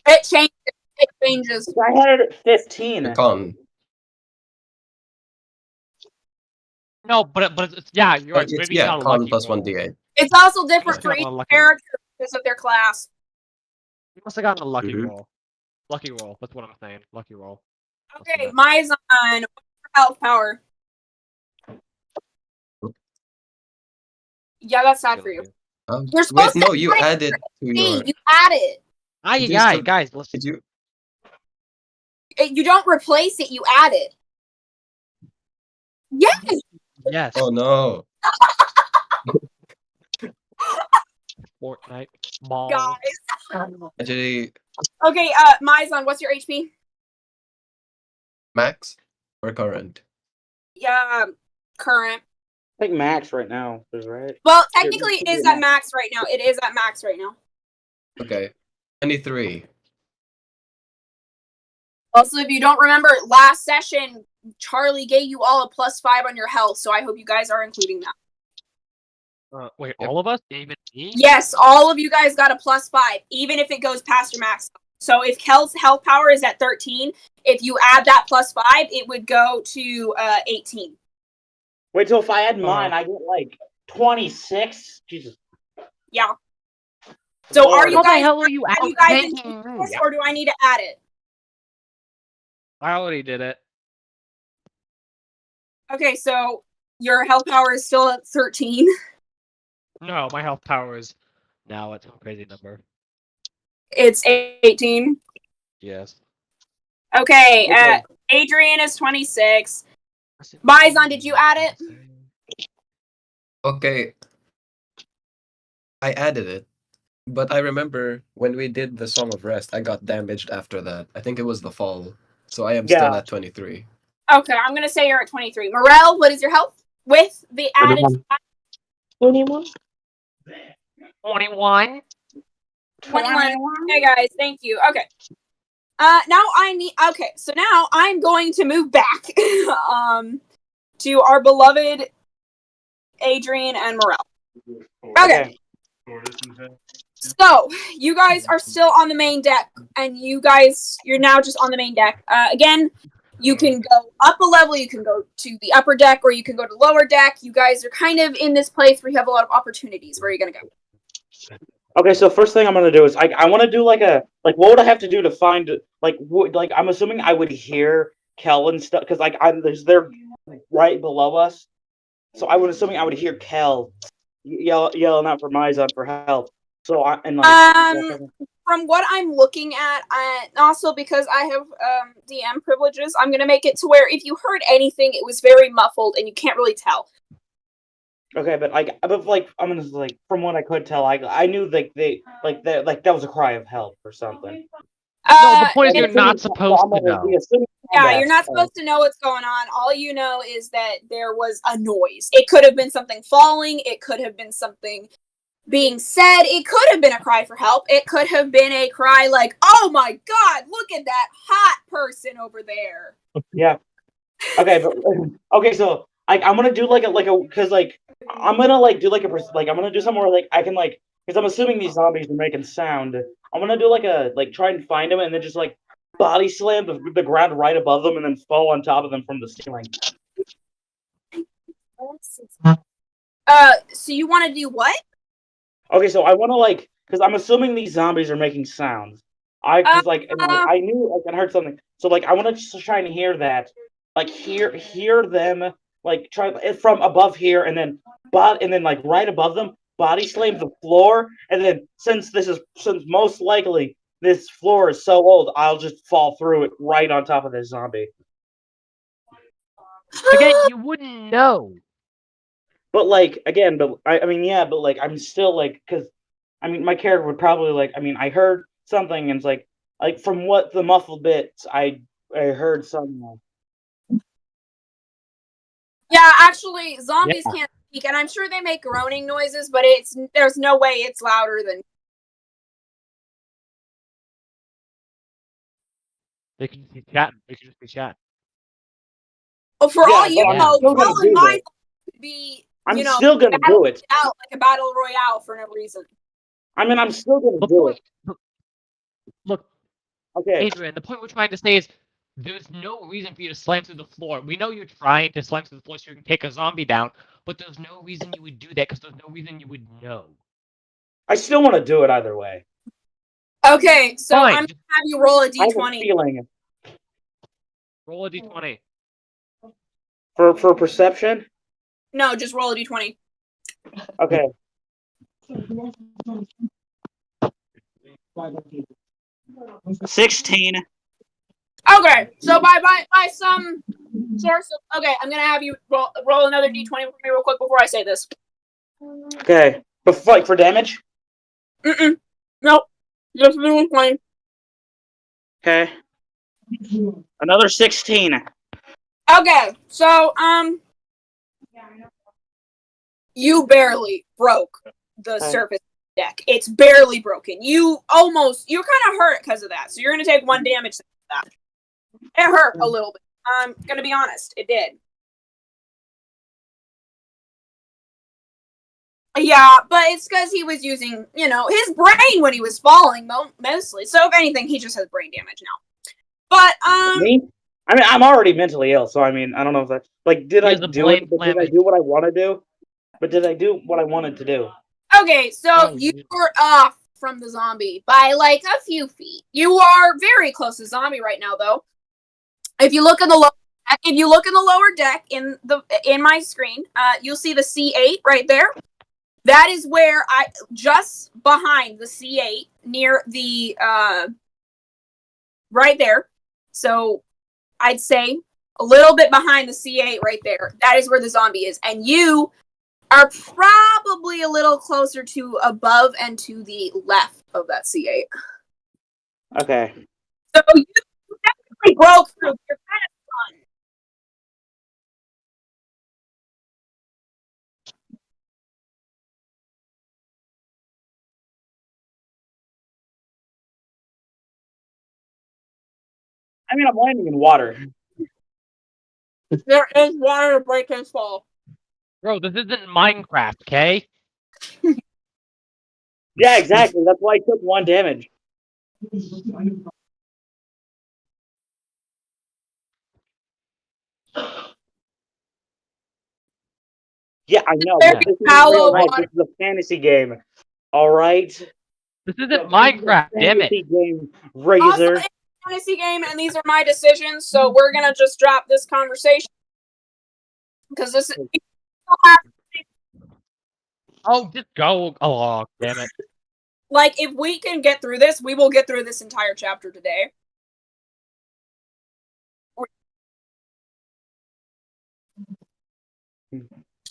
It changes. It changes. I had it at 15. Con. No, but it's yeah, you're right. It's, Maybe yeah, not a con lucky plus roll. 1d8. It's also different Must for have each gotten a lucky. character because of their class. You must have gotten a lucky Mhm. roll. Lucky roll. That's what I'm saying. Lucky roll. Okay, Mizan, what's your health power? Yeah, that's sad for you. You're Wait, supposed no, to you add added to it. your. You add it. Aye, You aye, still- guys, listen. Did you? You don't replace it. You add it. Yes. Yes. Oh no. Fortnite. Ball. Guys. Actually, Okay, Mizan, what's your HP? max or current? Yeah, current. I think max right now is right. Well, technically it is at max right now. It is at max right now. Okay. 23. Also, if you don't remember, last session, Charlie gave you all a +5 on your health, so I hope you guys are including that. Wait, Yep. all of us? Even me? Yes, all of you guys got a +5, even if it goes past your max. So if Kel's health power is at 13, if you add that +5, it would go to 18. Wait till if I add mine, I get like 26. Jesus. Yeah. So Lord. are you What the guys? hell are you Are you out guys taking? including this, or do I need to add it? I already did it. Okay, so your health power is still at 13. No, my health power is now at some crazy number. It's 18. Yes. Okay, Okay. Adrian is 26. Mizan, did you add it? Okay. I added it. But I remember when we did the Song of Rest, I got damaged after that. I think it was the fall. So I am still Yeah. at 23. Okay, I'm gonna say you're at 23. Morel, what is your health? With the added 21. 21? 21. Okay, guys, thank you. Okay. Now so now I'm going to move back to our beloved Adrian and Morel. Okay. So, you guys are still on the main deck, and you're now just on the main deck. Again, you can go up a level, you can go to the upper deck, or you can go to lower deck. You guys are kind of in this place where you have a lot of opportunities. Where are you gonna go? Okay, so first thing I'm gonna do is I want to do what would I have to do to find I'm assuming I would hear Kel and stuff because they're right below us, so I would assuming I would hear Kel yelling out for Mizan for help. So From what I'm looking at, also because I have DM privileges, I'm gonna make it to where if you heard anything, it was very muffled and you can't really tell. okay, but I'm gonna from what I could tell, I knew that was a cry of help or something. No, the point is it- you're not supposed to know. Yeah, you're not supposed to know what's going on. All you know is that there was a noise. It could have been something falling. It could have been something being said. It could have been a cry for help. It could have been a cry like, "Oh Oh my god, look at that hot person over there. Yeah. Okay, but okay, so I'm gonna do like a because like I'm gonna like do like I'm gonna do something where like I can like because I'm assuming these zombies are making sound. I'm gonna do like a try and find them and then just like body slam the ground right above them and then fall on top of them from the ceiling. So you want to do what? Okay, so I want to like because I'm assuming these zombies are making sounds. Because like I knew I heard something, so like I want to just try and hear that, like hear them like try from above here and then like right above them body slam the floor and then since most likely this floor is so old I'll just fall through it right on top of this zombie. Again, you wouldn't know. But like again, but I mean yeah, but like I'm still like because I mean my character would probably like I mean I heard something and it's like from what the muffled bits I heard some. Yeah, actually, zombies can't speak, and I'm sure they make groaning noises, but there's no way it's louder than. They could just be chatting. They could just be chatting. Well, for all you I'm know, still gonna Troll and do Mine it. could be. I'm You know, still gonna do it. out like a battle royale for no reason. I mean, I'm still gonna The do it. point, look, Okay. Adrian, the point we're trying to say is there's no reason for you to slam through the floor. We know you're trying to slam through the floor so you can take a zombie down, but there's no reason you would do that because there's no reason you would know. I still want to do it either way. Okay, so Fine. I'm gonna have you roll a I have a d20. feeling Roll a d20. for perception. No, just roll a d20. Okay. 16. Okay, so by some source of okay, I'm gonna have you roll another d20 for me real quick before I say this. Okay. But like for damage. Nope. Just d20. Okay. Another 16. Okay, so you barely broke the surface deck. It's barely broken. You're kind of hurt because of that. So you're gonna take 1 damage to that. It hurt a little bit. I'm gonna be honest, it did. Yeah, but it's because he was using, his brain when he was falling mostly. So if anything, he just has brain damage now. But Me? I mean, I'm already mentally ill, so I mean, I don't know if that did I do it? Did I do what I want to do? But did I do what I wanted to do? Okay, so you were off from the zombie by like a few feet. You are very close to zombie right now, though. If you look in the lower deck in my screen, you'll see the C8 right there. That is where just behind the C8 near the right there. So I'd say a little bit behind the C8 right there. That is where the zombie is, and you are probably a little closer to above and to the left of that C8. Okay. So you definitely broke through. You're kind of stunned. I mean, I'm landing in water. There is water to break his fall. Bro, this isn't Minecraft, okay? Yeah, exactly. That's why I took 1 damage. Yeah, I know. This is real life. This is a fantasy game. All right. This isn't Minecraft, damn it. Fantasy game, Razor. Also, it's a fantasy game, and these are my decisions. So we're gonna just drop this conversation because this is. Oh, just go along, damn it. Like, if we can get through this, we will get through this entire chapter today.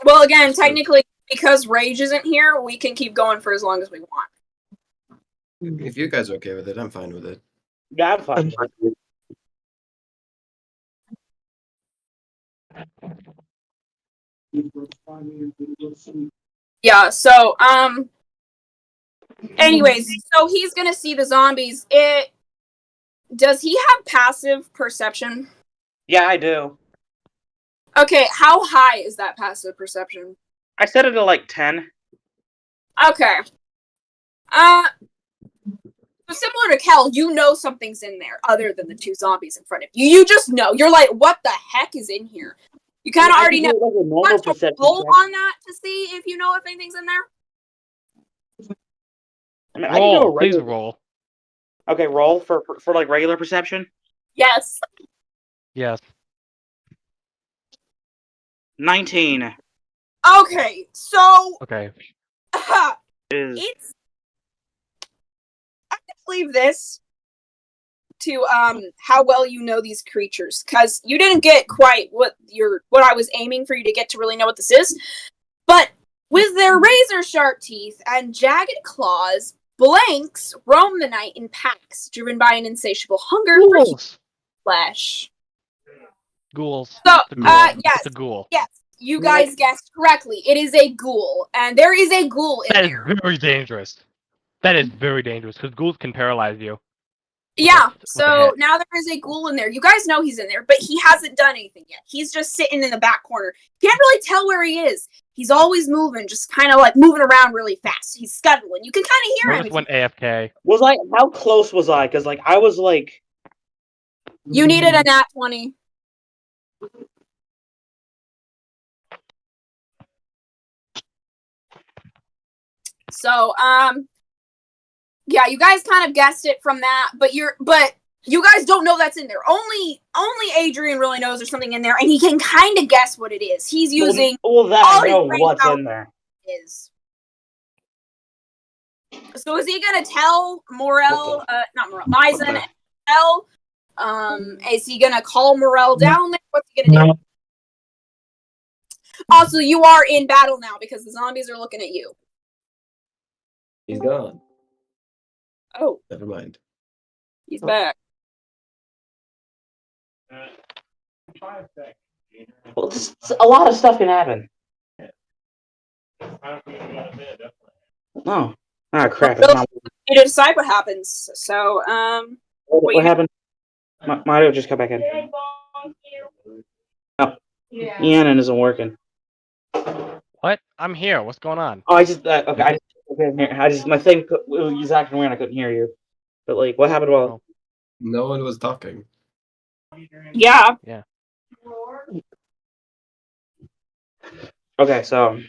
Well, again, technically, because Rage isn't here, we can keep going for as long as we want. If you guys are okay with it, I'm fine with it. Yeah, I'm fine. Yeah, so, anyways, so he's gonna see the zombies. does he have passive perception? Yeah, I do. Okay, how high is that passive perception? I set it at like 10. Okay. So similar to Kel, you know something's in there other than the two zombies in front of you. You just know. You're like, what the heck is in here? You kind of already know. Like a normal Want to perception roll check. on that to see if you know if anything's in there? I mean, I can do a Roll, please regular. roll. Okay, roll for like regular perception. Yes. Yes. 19 Okay, so Okay. is it's. I can leave this to how well you know these creatures, because you didn't get quite what I was aiming for you to get to really know what this is. But with their razor sharp teeth and jagged claws, blanks roam the night in packs, driven by an insatiable hunger for human Ghouls. flesh. Ghouls. So, It's a ghoul. yes, It's a ghoul. yes, you guys guessed correctly. It is a ghoul, and there is a ghoul in That is there. very dangerous. That is very dangerous because ghouls can paralyze you. Yeah, with a so hit. now there is a ghoul in there. You guys know he's in there, but he hasn't done anything yet. He's just sitting in the back corner. Can't really tell where he is. He's always moving, just kind of like moving around really fast. He's scuttling. You can kind of hear him. Just went AFK. Was I? How close was I? Because like I was like. You needed a nat 20. So, yeah, you guys kind of guessed it from that, but you guys don't know that's in there. Only Adrian really knows there's something in there, and he can kind of guess what it is. He's using Well, that all I know his brain what's power in there. is. So is he gonna tell Morel, not Morel, Misen and Morel? Is he gonna call Morel down there? What's he gonna do? Also, you are in battle now because the zombies are looking at you. He's gone. Oh, Never mind. he's back. Well, just a lot of stuff can happen. Oh, crap! It's not. You to decide what happens. So, What happened? Mario just got back in. Oh, Ian isn't working. What? I'm here. What's going on? Oh, I just okay. I just my thing was acting weird. I couldn't hear you. But like, what happened while? No one was talking. Yeah. Yeah. Okay, so.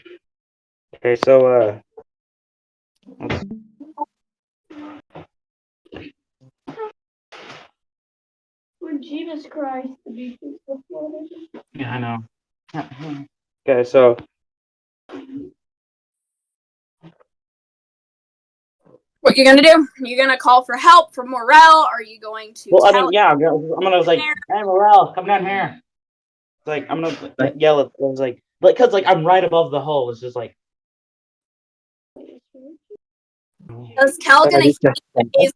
When Jesus Christ, the beach is flooded. Yeah, I know. Okay, so. What you're gonna do? You're gonna call for help from Morel? Or are you going to? Well, I tell mean, yeah, I'm gonna like, hey, Morel, come down here. Like, I'm gonna like, yell at. I was like, cause like I'm right above the hole. It's just like. Is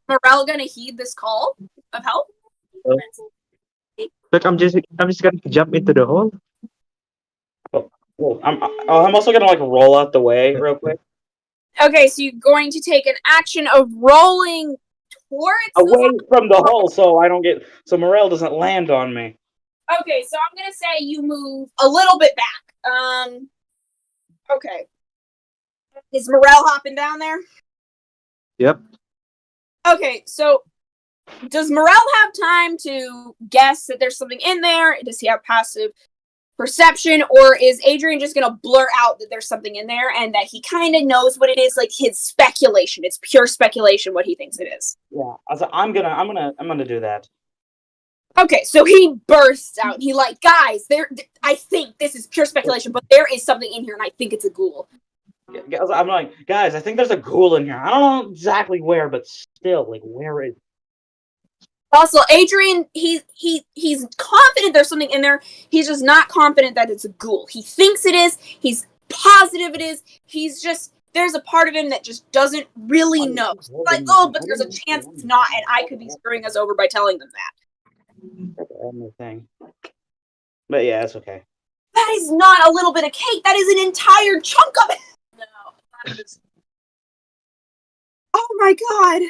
Morel gonna head this call of help? Look, I'm just gonna jump into the hole. Well, I'm also gonna like roll out the way real quick. Okay, so you're going to take an action of rolling towards away from the hole, so I don't get Morel doesn't land on me. Okay, so I'm gonna say you move a little bit back. Okay. Is Morel hopping down there? Yep. Okay, so does Morel have time to guess that there's something in there? Does he have passive perception, or is Adrian just gonna blur out that there's something in there and that he kind of knows what it is? Like his speculation, it's pure speculation what he thinks it is. Yeah, I'm gonna do that. Okay, so he bursts out. He like, guys, I think this is pure speculation, but there is something in here, and I think it's a ghoul. I'm like, guys, I think there's a ghoul in here. I don't know exactly where, but still, like, where is? Also, Adrian, he's confident there's something in there. He's just not confident that it's a ghoul. He thinks it is. He's positive it is. He's just, there's a part of him that just doesn't really know. Like, oh, but there's a chance it's not, and I could be screwing us over by telling them that. Thing. But yeah, it's okay. That is not a little bit of cake. That is an entire chunk of it. No, oh my god.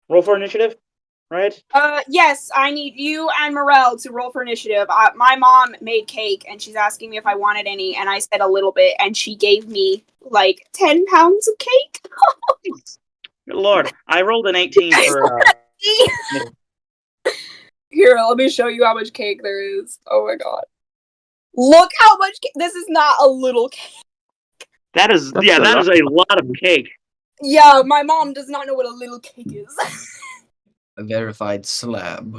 Roll for initiative. right? Yes, I need you and Morel to roll for initiative. My mom made cake, and she's asking me if I wanted any, and I said a little bit, and she gave me, like, 10 pounds of cake. Good lord, I rolled an 18 for. Here, let me show you how much cake there is. Oh my god. Look how much cake. This is not a little cake. That is, That's yeah, a that lot. is a lot of cake. Yeah, my mom does not know what a little cake is. A verified slab.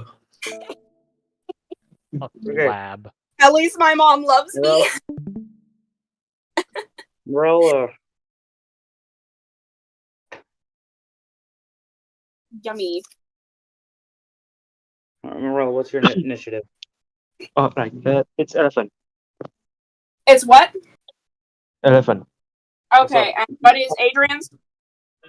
A Okay. slab. At least my mom loves me. Morel, Yummy. Morel, what's your initiative? Oh, right. It's 11. It's what? 11. Okay, and what is Adrian's?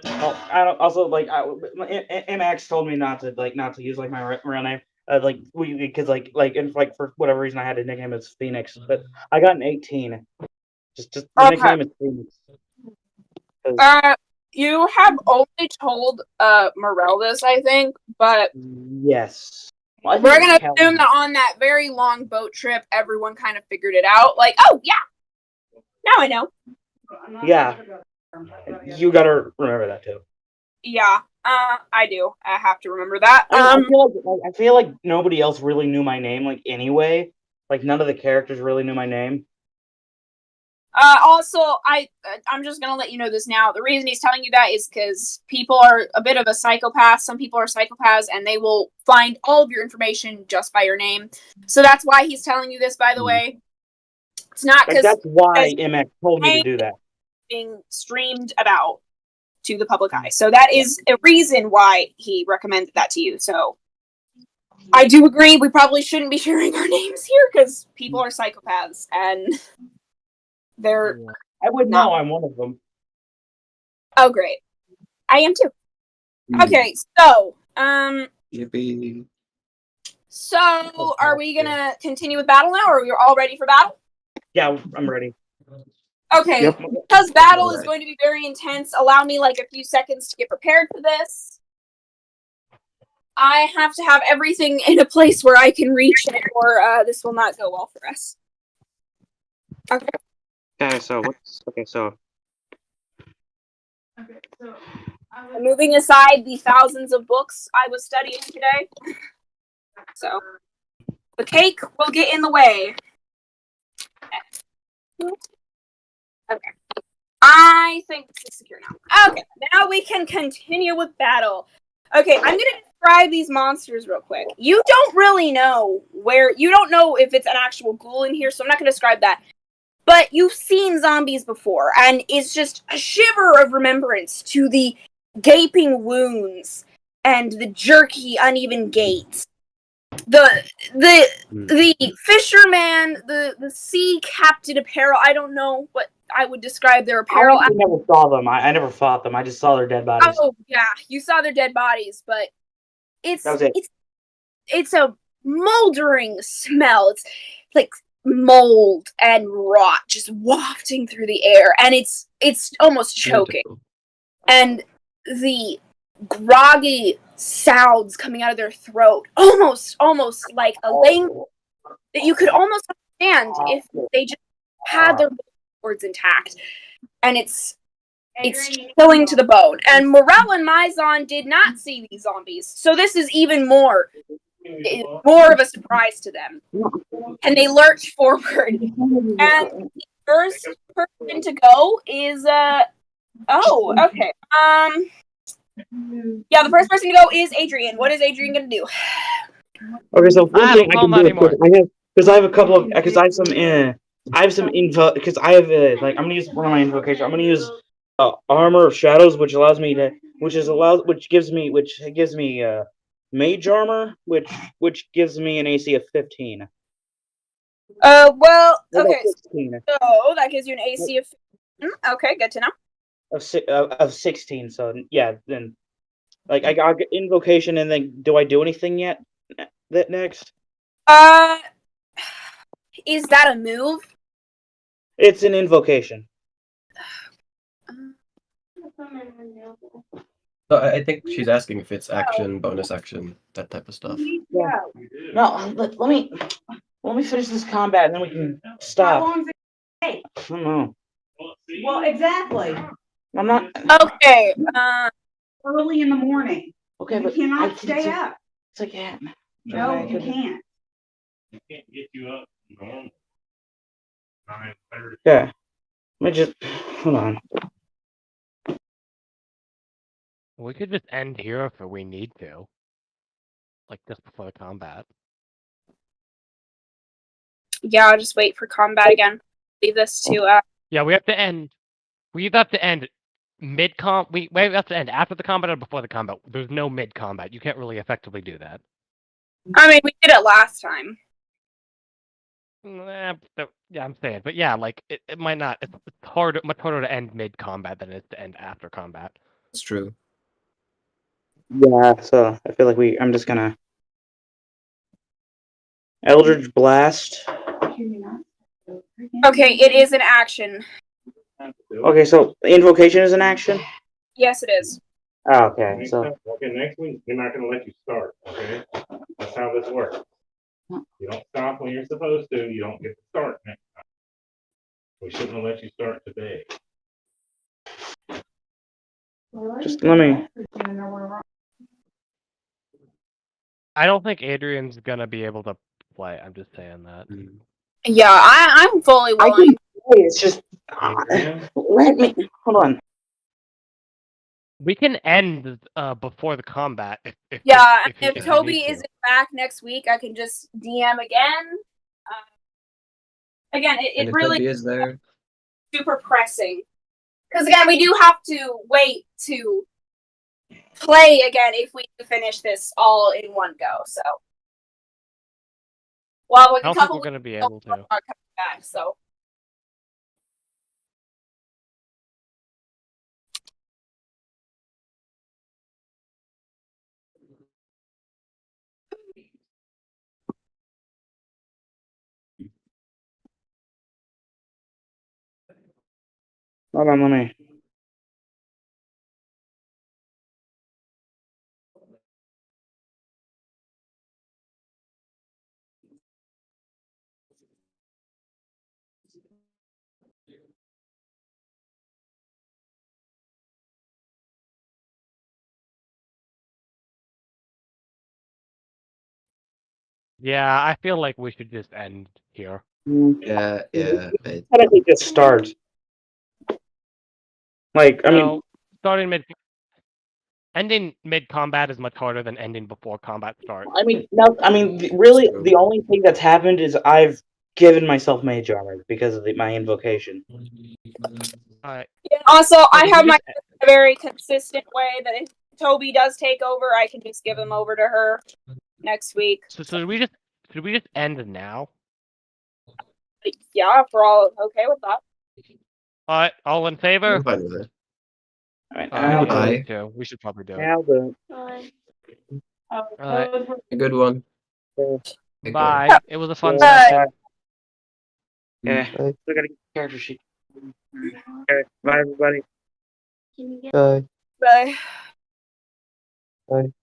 Oh, I don't. Also, like, MX told me not to use like my real name. Like because like for whatever reason I had to nickname as Phoenix, but I got an 18. Just the Okay. nickname is Phoenix. You have only told Morel this, I think, but Yes. Well, we're gonna assume that on that very long boat trip, everyone kind of figured it out. Like, oh yeah, now I know. Yeah. You gotta remember that too. Yeah, I do. I have to remember that. I feel like nobody else really knew my name. Like anyway, like none of the characters really knew my name. Also, I'm just gonna let you know this now. The reason he's telling you that is because people are a bit of a psychopath. Some people are psychopaths, and they will find all of your information just by your name. So that's why he's telling you this. By the way, it's not because that's why MX told me to do that. Being streamed about to the public eye. So that is a reason why he recommended that to you. So I do agree. We probably shouldn't be sharing our names here because people are psychopaths and. They're. I would know. I'm one of them. Oh, great! I am too. Okay, so Yippee. So are we gonna continue with battle now, or are we all ready for battle? Yeah, I'm ready. Okay, Yep. because battle is going to be very intense. Allow me like a few seconds to get prepared for this. I have to have everything in a place where I can reach it, or this will not go well for us. Okay. Okay, so Moving aside the thousands of books I was studying today, so the cake will get in the way. Okay. I think this is secure now. Okay, now we can continue with battle. Okay, I'm going to describe these monsters real quick. You don't really know you don't know if it's an actual ghoul in here, so I'm not going to describe that. But you've seen zombies before, and it's just a shiver of remembrance to the gaping wounds and the jerky, uneven gaits. The fisherman, the sea captain apparel. I don't know what I would describe their apparel. I never saw them. I never fought them. I just saw their dead bodies. Oh yeah, you saw their dead bodies, but it's a moldering smell. It's like mold and rot just wafting through the air, and it's almost choking. And the groggy sounds coming out of their throat, almost like a language that you could almost understand if they just had their words intact. And it's chilling to the bone. And Morel and Mizon did not see these zombies, so this is even more of a surprise to them. And they lurch forward. And the first person to go is okay. Yeah, the first person to go is Adrian. What is Adrian gonna do? Okay, so first thing I can do anymore. because I have a couple of because I have some info because I have like I'm gonna use one of my invocations. I'm gonna use armor of shadows, which gives me mage armor, which gives me an AC of 15. Well, okay. 16. So that gives you an AC of 15. Okay, good to know. Of 16. So yeah, then like I got invocation, and then do I do anything yet? That next? Is that a move? It's an invocation. No, I think she's asking if it's action, bonus action, that type of stuff. Yeah. We do. No, let me finish this combat and then we can stop. How long does it take? I don't know. Well, see? Well, exactly. I'm not Okay. Early in the morning. okay, You but cannot I stay up. It's like yeah. No, you can't. You can't get you up normal. 9:30. Yeah. Let me just hold on. We could just end here if we need to. Like just before the combat. Yeah, I'll just wait for combat again. Leave this to Yeah, we have to end. We either have to end mid-com. We have to end after the combat or before the combat. There's no mid-combat. You can't really effectively do that. I mean, we did it last time. Yeah, I'm saying, but yeah, like it might not. It's hard, much harder to end mid-combat than it is to end after combat. It's true. Yeah, so I feel like I'm just gonna Eldritch Blast. Okay, it is an action. Okay, so invocation is an action? Yes, it is. Oh, okay, Next so time- okay, next week they're not gonna let you start. Okay, that's how this works. You don't stop when you're supposed to. You don't get to start next time. We shouldn't have let you start today. just let me I don't think Adrian's gonna be able to play. I'm just saying that. Yeah, I'm fully I willing. can play, it's just let me hold on. We can end before the combat if Yeah, if, if you Toby need to. isn't back next week, I can just DM again. Again, And it if really Toby is there, super pressing. Because again, we do have to wait to play again if we finish this all in one go. So, well, with I a don't think couple we're gonna be weeks, able to. are coming back. So, Hold on, let me. Yeah, I feel like we should just end here. yeah. Technically just start. Like, I mean, No, starting ending mid combat is much harder than ending before combat starts. really, True. the only thing that's happened is I've given myself mage armor because of my invocation. Alright. also, I did have we my just- very consistent way that if Toby does take over, I can just give him over to her next week. So should we just end now? Yeah, if we're all okay with that. Alright, all in favor? I'm fine with it. Alright, Alright, now yeah, Aye. me too. We should probably do it. now the Alright, A good one. Take care. bye. It was a fun Bye. session. yeah. Bye. Still gotta get the character sheet. Okay, bye everybody. Bye. Bye. Bye.